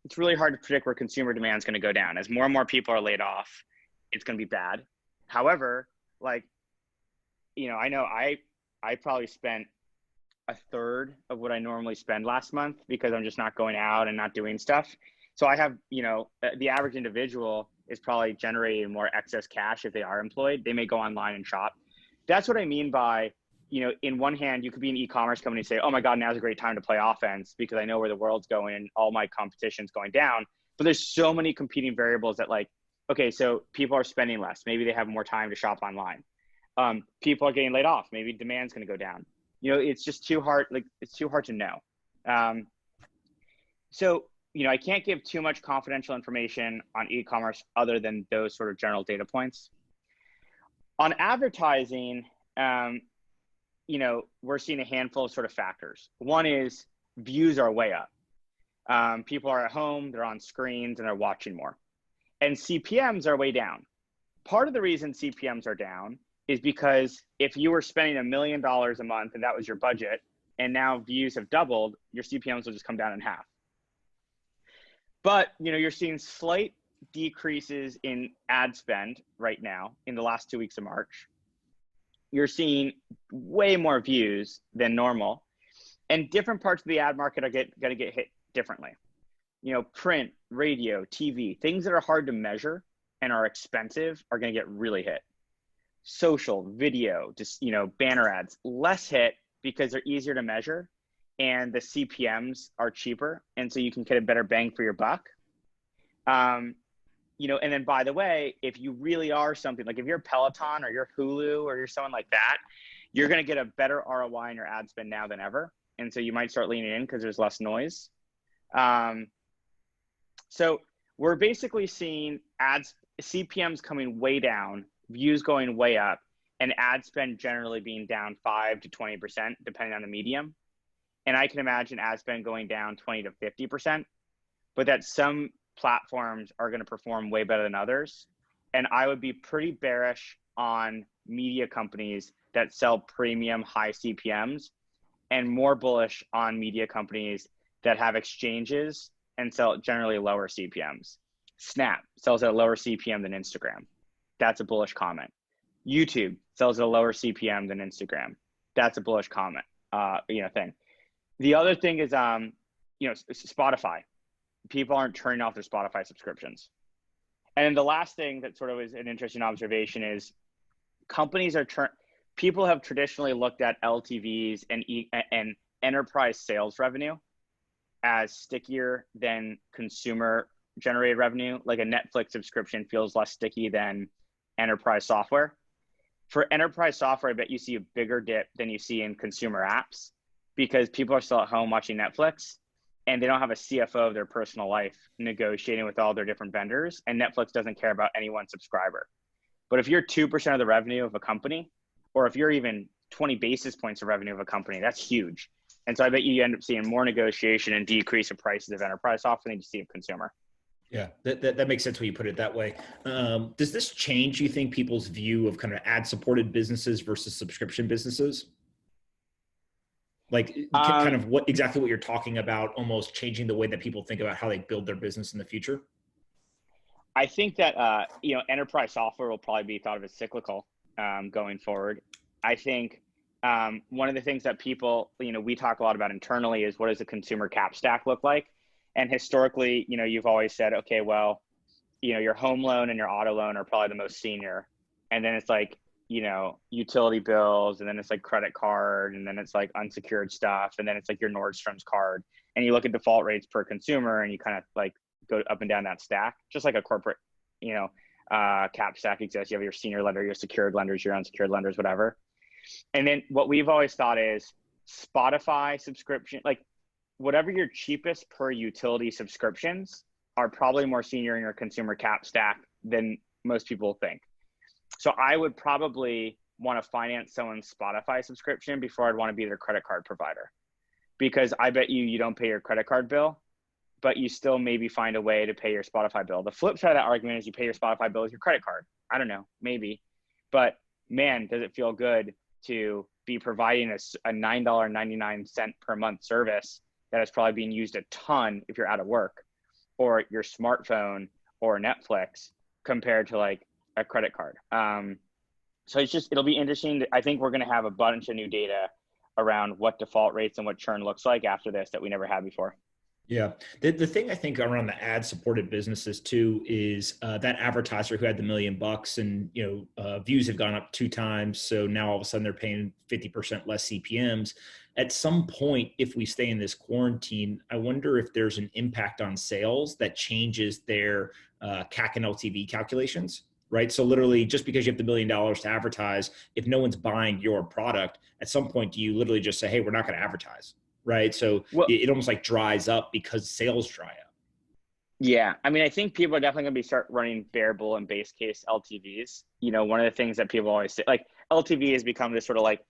It's really hard to predict where consumer demand is going to go down. As more and more people are laid off, it's going to be bad. However, like, you know I probably spent a third of what I normally spend last month because I'm just not going out and not doing stuff. So I have, you know, the average individual is probably generating more excess cash if they are employed. They may go online and shop. That's what I mean by, you know, in one hand, you could be an e-commerce company and say, oh my God, now's a great time to play offense because I know where the world's going and all my competition's going down. But there's so many competing variables that, like, okay, so people are spending less. Maybe they have more time to shop online. People are getting laid off. Maybe demand's going to go down. You know, it's just too hard. Like, it's too hard to know. So, you know, I can't give too much confidential information on e-commerce other than those sort of general data points. On advertising, you know, we're seeing a handful of sort of factors. One is views are way up. People are at home, they're on screens, and they're watching more. And CPMs are way down. Part of the reason CPMs are down is because if you were spending $1 million a month and that was your budget, and now views have doubled, your CPMs will just come down in half. But, you know, you're seeing slight decreases in ad spend right now in the last 2 weeks of March. You're seeing way more views than normal, and different parts of the ad market are going to get hit differently. You know, print, radio, TV, things that are hard to measure and are expensive are going to get really hit. Social, video, just, you know, banner ads, less hit because they're easier to measure and the CPMs are cheaper. And so you can get a better bang for your buck. You know, and then by the way, if you really are something like if you're Peloton or you're Hulu or you're someone like that, you're going to get a better ROI in your ad spend now than ever. And so you might start leaning in because there's less noise. So we're basically seeing ads, CPMs coming way down, views going way up, and ad spend generally being down 5 to 20%, depending on the medium. And I can imagine ad spend going down 20 to 50%, but that some platforms are going to perform way better than others. And I would be pretty bearish on media companies that sell premium high CPMs and more bullish on media companies that have exchanges and sell generally lower CPMs. Snap sells at a lower CPM than Instagram. That's a bullish comment. YouTube sells at a lower CPM than Instagram. That's a bullish comment, thing. The other thing is, Spotify. People aren't turning off their Spotify subscriptions. And then the last thing that sort of is an interesting observation is people have traditionally looked at LTVs and enterprise sales revenue as stickier than consumer generated revenue, like a Netflix subscription feels less sticky than enterprise software. For enterprise software, I bet you see a bigger dip than you see in consumer apps because people are still at home watching Netflix and they don't have a CFO of their personal life negotiating with all their different vendors. And Netflix doesn't care about any one subscriber. But if you're 2% of the revenue of a company, or if you're even 20 basis points of revenue of a company, that's huge. And so I bet you end up seeing more negotiation and decrease of prices of enterprise software than you see of consumer. Yeah, that makes sense when you put it that way. Does this change, you think, people's view of kind of ad-supported businesses versus subscription businesses? Like kind of exactly what you're talking about, almost changing the way that people think about how they build their business in the future? I think that, enterprise software will probably be thought of as cyclical going forward. I think one of the things that people, we talk a lot about internally is what does the consumer cap stack look like? And historically, you've always said, okay, well, your home loan and your auto loan are probably the most senior. And then it's like, utility bills, and then it's like credit card, and then it's like unsecured stuff. And then it's like your Nordstrom's card. And you look at default rates per consumer and you kind of like go up and down that stack, just like a corporate, cap stack exists. You have your senior lender, your secured lenders, your unsecured lenders, whatever. And then what we've always thought is Spotify subscription, like whatever your cheapest per utility subscriptions are probably more senior in your consumer cap stack than most people think. So I would probably want to finance someone's Spotify subscription before I'd want to be their credit card provider, because I bet you don't pay your credit card bill, but you still maybe find a way to pay your Spotify bill. The flip side of that argument is you pay your Spotify bill with your credit card. I don't know, maybe, but man, does it feel good to be providing a $9.99 per month service that is probably being used a ton if you're out of work, or your smartphone or Netflix, compared to like a credit card. So it'll be interesting. I think we're going to have a bunch of new data around what default rates and what churn looks like after this that we never had before. Yeah. The thing I think around the ad supported businesses too is that advertiser who had the $1 million and, views have gone up 2 times. So now all of a sudden they're paying 50% less CPMs. At some point, if we stay in this quarantine, I wonder if there's an impact on sales that changes their CAC and LTV calculations, right? So literally just because you have the $1 million to advertise, if no one's buying your product, at some point, do you literally just say, hey, we're not going to advertise? Right. So it almost like dries up because sales dry up. Yeah. I mean, I think people are definitely going to start running variable and base case LTVs. One of the things that people always say, like LTV has become this sort of like,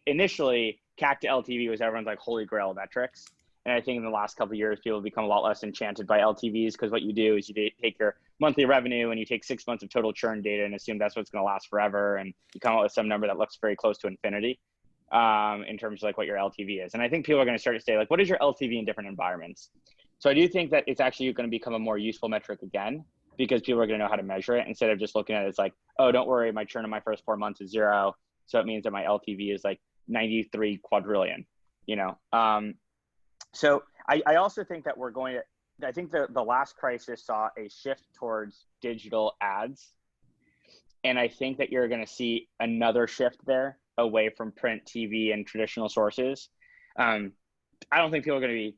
initially CAC to LTV was everyone's like holy grail metrics. And I think in the last couple of years, people have become a lot less enchanted by LTVs, because what you do is you take your monthly revenue and you take 6 months of total churn data and assume that's what's going to last forever. And you come up with some number that looks very close to infinity. In terms of like what your LTV is. And I think people are going to start to say like, what is your LTV in different environments? So I do think that it's actually going to become a more useful metric again, because people are going to know how to measure it instead of just looking at it as like, oh, don't worry, my churn in my first 4 months is 0. So it means that my LTV is like 93 quadrillion, So I also think that I think the last crisis saw a shift towards digital ads. And I think that you're going to see another shift there away from print TV and traditional sources. I don't think people are going to be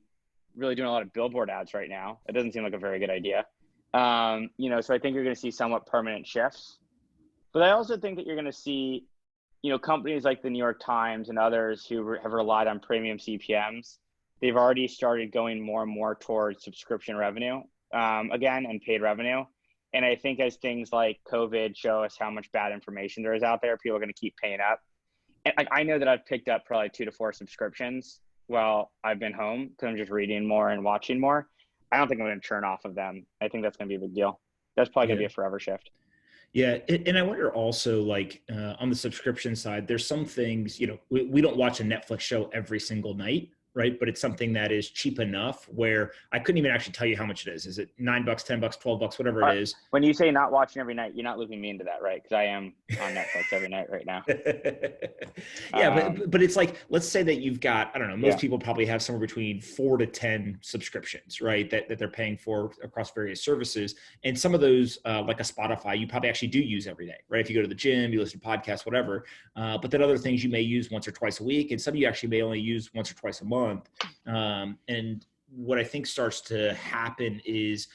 really doing a lot of billboard ads right now. It doesn't seem like a very good idea. So I think you're going to see somewhat permanent shifts. But I also think that you're going to see, companies like the New York Times and others who have relied on premium CPMs, they've already started going more and more towards subscription revenue again, and paid revenue. And I think as things like COVID show us how much bad information there is out there, people are going to keep paying up. And I know that I've picked up probably 2 to 4 subscriptions while I've been home because I'm just reading more and watching more. I don't think I'm going to churn off of them. I think that's going to be a big deal. That's probably going to be a forever shift. Yeah. And I wonder also, like on the subscription side, there's some things, we don't watch a Netflix show every single night, right? But it's something that is cheap enough where I couldn't even actually tell you how much it is. Is it $9, $10, $12, whatever it is? When you say not watching every night, you're not looping me into that, right? Because I am on Netflix every night right now. Yeah, but it's like, let's say that you've got, I don't know, most people probably have somewhere between 4 to 10 subscriptions, right? That they're paying for across various services. And some of those, like a Spotify, you probably actually do use every day, right? If you go to the gym, you listen to podcasts, whatever. But then other things you may use once or twice a week. And some you actually may only use once or twice a month. And what I think starts to happen is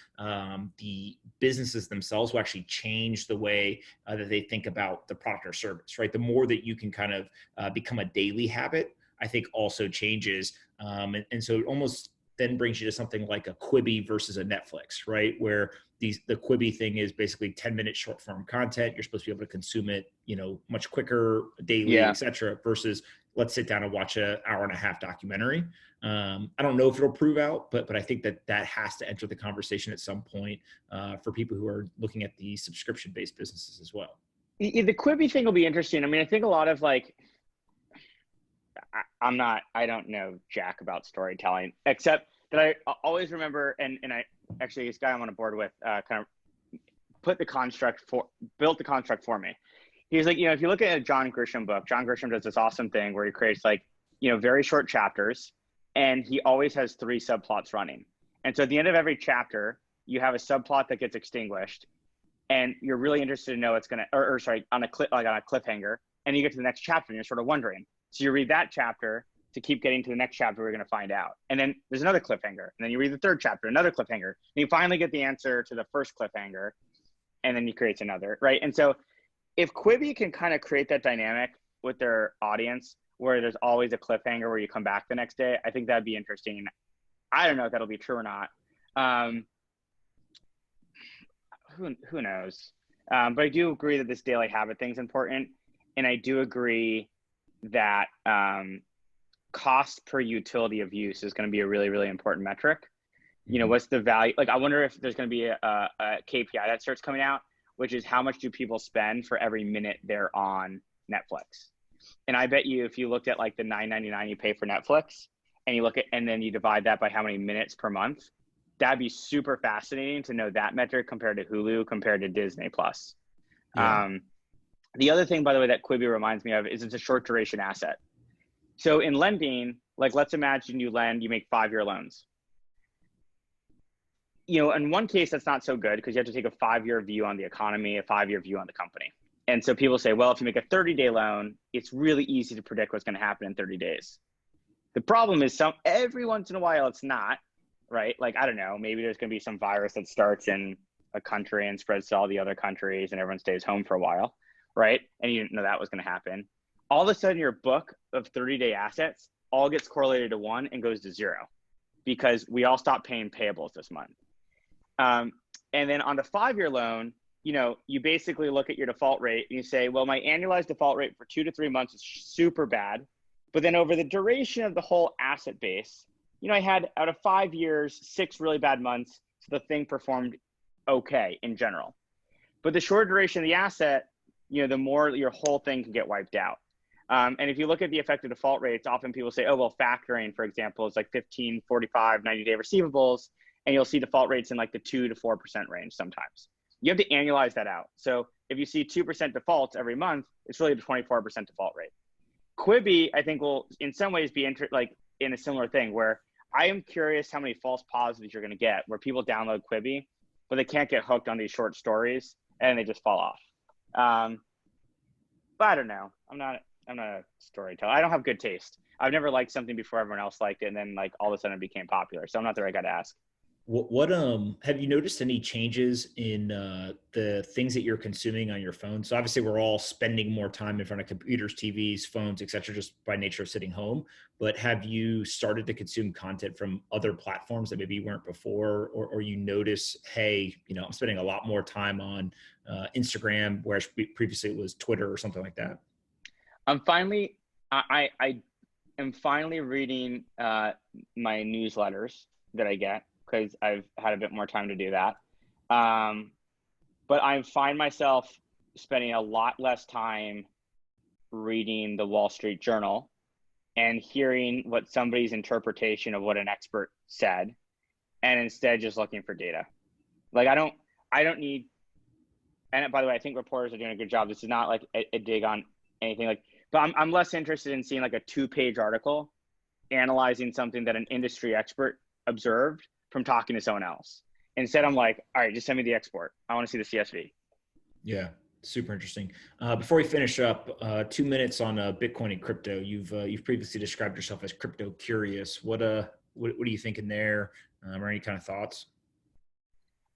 the businesses themselves will actually change the way that they think about the product or service, right? The more that you can kind of become a daily habit, I think also changes. And so it almost then brings you to something like a Quibi versus a Netflix, right? Where the Quibi thing is basically 10-minute short form content. You're supposed to be able to consume it, much quicker daily, Yeah. et cetera, versus let's sit down and watch an hour and a half documentary. I don't know if it'll prove out, but I think that has to enter the conversation at some point for people who are looking at the subscription-based businesses as well. The Quibi thing will be interesting. I mean, I think a lot of I don't know jack about storytelling, except that I always remember, and I actually, this guy I'm on a board with kind of built the construct for me. He's like, if you look at a John Grisham book, John Grisham does this awesome thing where he creates very short chapters, and he always has 3 subplots running. And so at the end of every chapter, you have a subplot that gets extinguished, and you're really interested to know it's going to, on a cliffhanger, and you get to the next chapter and you're sort of wondering. So you read that chapter to keep getting to the next chapter we're going to find out. And then there's another cliffhanger. And then you read the 3rd chapter, another cliffhanger. And you finally get the answer to the first cliffhanger, and then you create another, right? And so if Quibi can kind of create that dynamic with their audience where there's always a cliffhanger where you come back the next day, I think that'd be interesting. I don't know if that'll be true or not. Who knows? But I do agree that this daily habit thing's important. And I do agree that cost per utility of use is going to be a really, really important metric. What's the value? I wonder if there's going to be a KPI that starts coming out, which is how much do people spend for every minute they're on Netflix. And I bet you if you looked at the $9.99 you pay for Netflix and then you divide that by how many minutes per month, that'd be super fascinating to know that metric compared to Hulu, compared to Disney Plus. Yeah. The other thing, by the way, that Quibi reminds me of is it's a short duration asset. So in lending, let's imagine you make 5-year loans. In one case, that's not so good because you have to take a 5-year view on the economy, a 5-year view on the company. And so people say, well, if you make a 30-day loan, it's really easy to predict what's going to happen in 30 days. The problem is every once in a while, it's not, right? I don't know, maybe there's going to be some virus that starts in a country and spreads to all the other countries and everyone stays home for a while, right? And you didn't know that was going to happen. All of a sudden, your book of 30-day assets all gets correlated to 1 and goes to 0 because we all stopped paying payables this month. And then on the 5-year loan, you basically look at your default rate and you say, well, my annualized default rate for 2 to 3 months is super bad. But then over the duration of the whole asset base, I had out of 5 years, 6 really bad months. So the thing performed okay in general. But the shorter duration of the asset, the more your whole thing can get wiped out. And if you look at the effective default rates, often people say, oh, well, factoring, for example, is 15, 45, 90-day receivables. And you'll see default rates in the 2 to 4% range sometimes. You have to annualize that out. So if you see 2% defaults every month, it's really a 24% default rate. Quibi, I think, will in some ways be in a similar thing where I am curious how many false positives you're going to get where people download Quibi, but they can't get hooked on these short stories and they just fall off. But I don't know. I'm not a storyteller. I don't have good taste. I've never liked something before everyone else liked it, and then all of a sudden it became popular. So I'm not the right guy to ask. What have you noticed any changes in the things that you're consuming on your phone? So obviously we're all spending more time in front of computers, TVs, phones, et cetera, just by nature of sitting home. But have you started to consume content from other platforms that maybe you weren't before, or you notice, hey, I'm spending a lot more time on Instagram, whereas previously it was Twitter or something like that? I am finally reading my newsletters that I get, because I've had a bit more time to do that. But I find myself spending a lot less time reading the Wall Street Journal and hearing what somebody's interpretation of what an expert said, and instead just looking for data. I don't need, and by the way, I think reporters are doing a good job. This is not a dig on anything but I'm less interested in seeing a 2-page article analyzing something that an industry expert observed from talking to someone else. Instead, I'm all right, just send me the export. I want to see the CSV. Yeah, super interesting. Before we finish up, 2 minutes on Bitcoin and crypto. You've previously described yourself as crypto curious. What what are you thinking there? Or any kind of thoughts?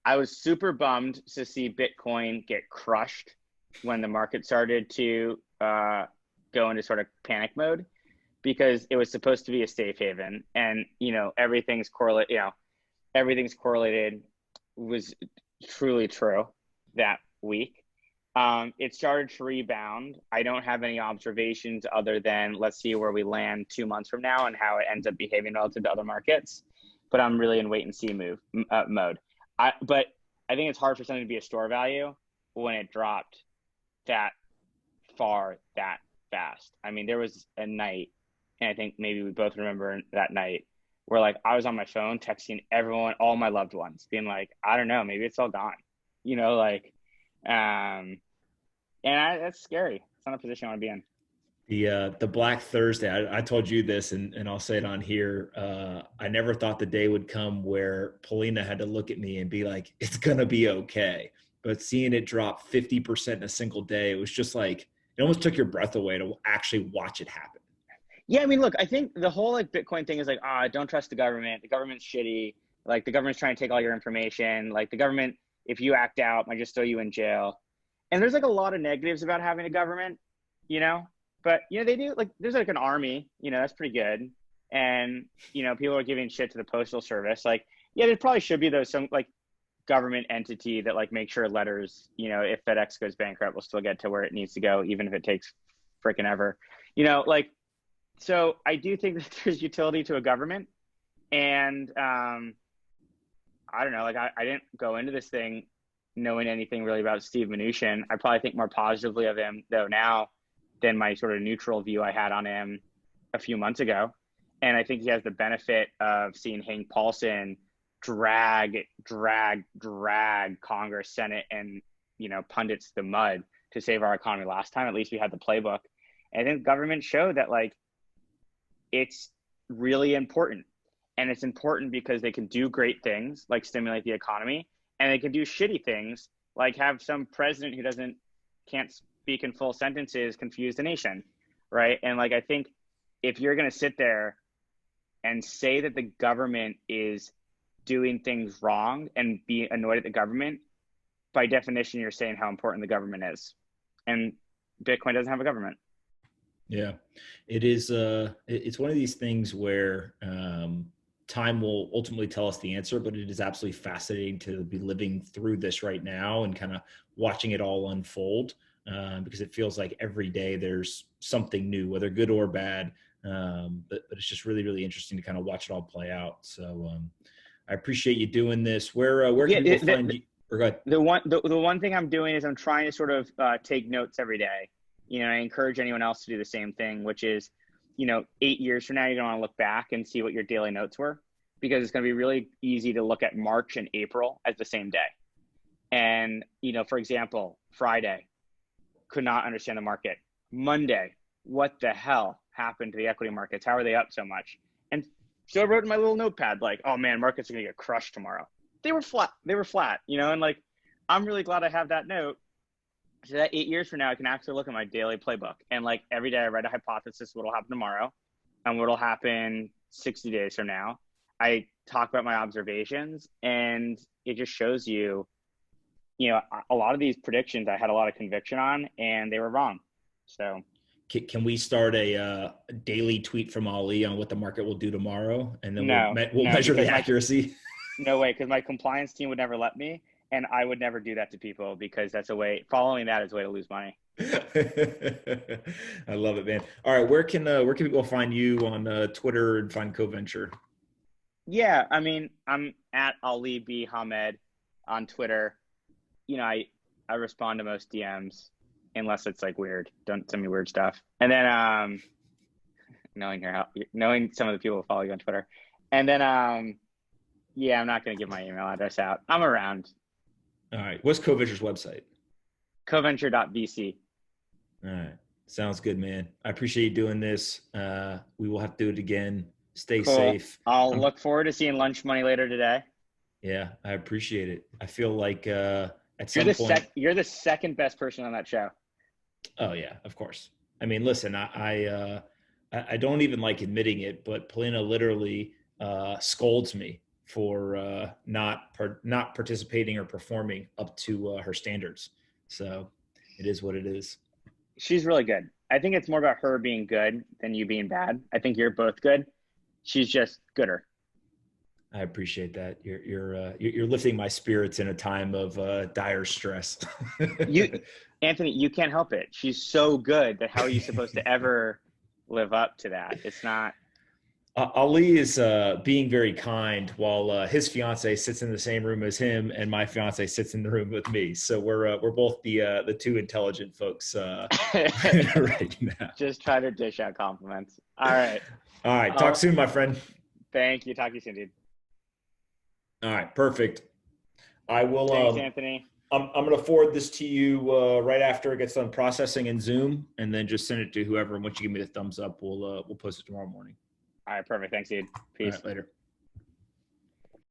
I was super bummed to see Bitcoin get crushed when the market started to go into sort of panic mode, because it was supposed to be a safe haven, and everything's correlated. Everything's correlated was truly true that week. It started to rebound. I don't have any observations other than let's see where we land 2 months from now and how it ends up behaving relative to other markets. But I'm really in wait and see mode. But I think it's hard for something to be a store value when it dropped that far that fast. I mean, there was a night, and I think maybe we both remember that night, where like I was on my phone texting everyone, all my loved ones, being like, I don't know, maybe it's all gone. That's scary. It's not a position I want to be in. The Black Thursday, I told you this, and I'll say it on here. I never thought the day would come where Paulina had to look at me and be like, it's going to be okay. But seeing it drop 50% in a single day, it was just like, it almost took your breath away to actually watch it happen. Yeah, I mean, look, I think the whole like Bitcoin thing is like, don't trust the government. The government's shitty. Like the government's trying to take all your information. Like the government, if you act out, might just throw you in jail. And there's like a lot of negatives about having a government, but they do, like, there's like an army, that's pretty good. And, people are giving shit to the postal service. Like, yeah, there probably should be some like government entity that like make sure letters, if FedEx goes bankrupt, will still get to where it needs to go, even if it takes freaking ever, so I do think that there's utility to a government. And I don't know, like I didn't go into this thing knowing anything really about Steve Mnuchin. I probably think more positively of him though now than my sort of neutral view I had on him a few months ago. And I think he has the benefit of seeing Hank Paulson drag Congress, Senate, and, pundits to the mud to save our economy last time. At least we had the playbook. And I think government showed that like, it's really important. And it's important because they can do great things like stimulate the economy, and they can do shitty things like have some president who can't speak in full sentences confuse the nation, right? And like I think if you're going to sit there and say that the government is doing things wrong and be annoyed at the government, by definition you're saying how important the government is. And Bitcoin doesn't have a government. Yeah, it is. It's one of these things where time will ultimately tell us the answer, but it is absolutely fascinating to be living through this right now and kind of watching it all unfold, because it feels like every day there's something new, whether good or bad. But it's just really, really interesting to kind of watch it all play out. So I appreciate you doing this. Where can people find you? Or go ahead. The one thing I'm doing is I'm trying to sort of take notes every day. I encourage anyone else to do the same thing, which is, 8 years from now, you're going to want to look back and see what your daily notes were, because it's going to be really easy to look at March and April as the same day. And, for example, Friday, could not understand the market. Monday, what the hell happened to the equity markets? How are they up so much? And so I wrote in my little notepad, like, oh man, markets are going to get crushed tomorrow. They were flat, and like, I'm really glad I have that note. So that 8 years from now, I can actually look at my daily playbook. And like every day I write a hypothesis, what'll happen tomorrow and what'll happen 60 days from now. I talk about my observations, and it just shows you, a lot of these predictions I had a lot of conviction on, and they were wrong. So can we start a daily tweet from Ali on what the market will do tomorrow? And then we'll measure the accuracy. No way, because my compliance team would never let me. And I would never do that to people, because following that is a way to lose money. I love it, man. All right. Where can people find you on Twitter and find Coventure? Yeah. I mean, I'm at Ali B. Hamed on Twitter. I respond to most DMs unless it's like weird. Don't send me weird stuff. And then, knowing some of the people who follow you on Twitter. And then, yeah, I'm not going to give my email address out. I'm around. All right. What's Coventure's website? Coventure.vc. All right. Sounds good, man. I appreciate you doing this. We will have to do it again. Stay safe. I'll look forward to seeing Lunch Money later today. Yeah, I appreciate it. I feel like at some point you're the second best person on that show. Oh yeah, of course. I mean, listen, I don't even like admitting it, but Polina literally scolds me for not participating or performing up to her standards. So it is what it is. She's really good. I think it's more about her being good than you being bad. I think you're both good. She's just gooder. I appreciate that. You're lifting my spirits in a time of dire stress. Anthony, you can't help it. She's so good that how are you supposed to ever live up to that? It's not. Ali is being very kind while his fiance sits in the same room as him, and my fiance sits in the room with me. So we're both the two intelligent folks right now. Just try to dish out compliments. All right. All right. Talk soon, my friend. Thank you. Talk to you soon, dude. All right. Perfect. I will. Thanks, Anthony. I'm going to forward this to you right after it gets done processing in Zoom, and then just send it to whoever. And once you give me the thumbs up, we'll post it tomorrow morning. All right, perfect. Thanks, dude. Peace. All right, later.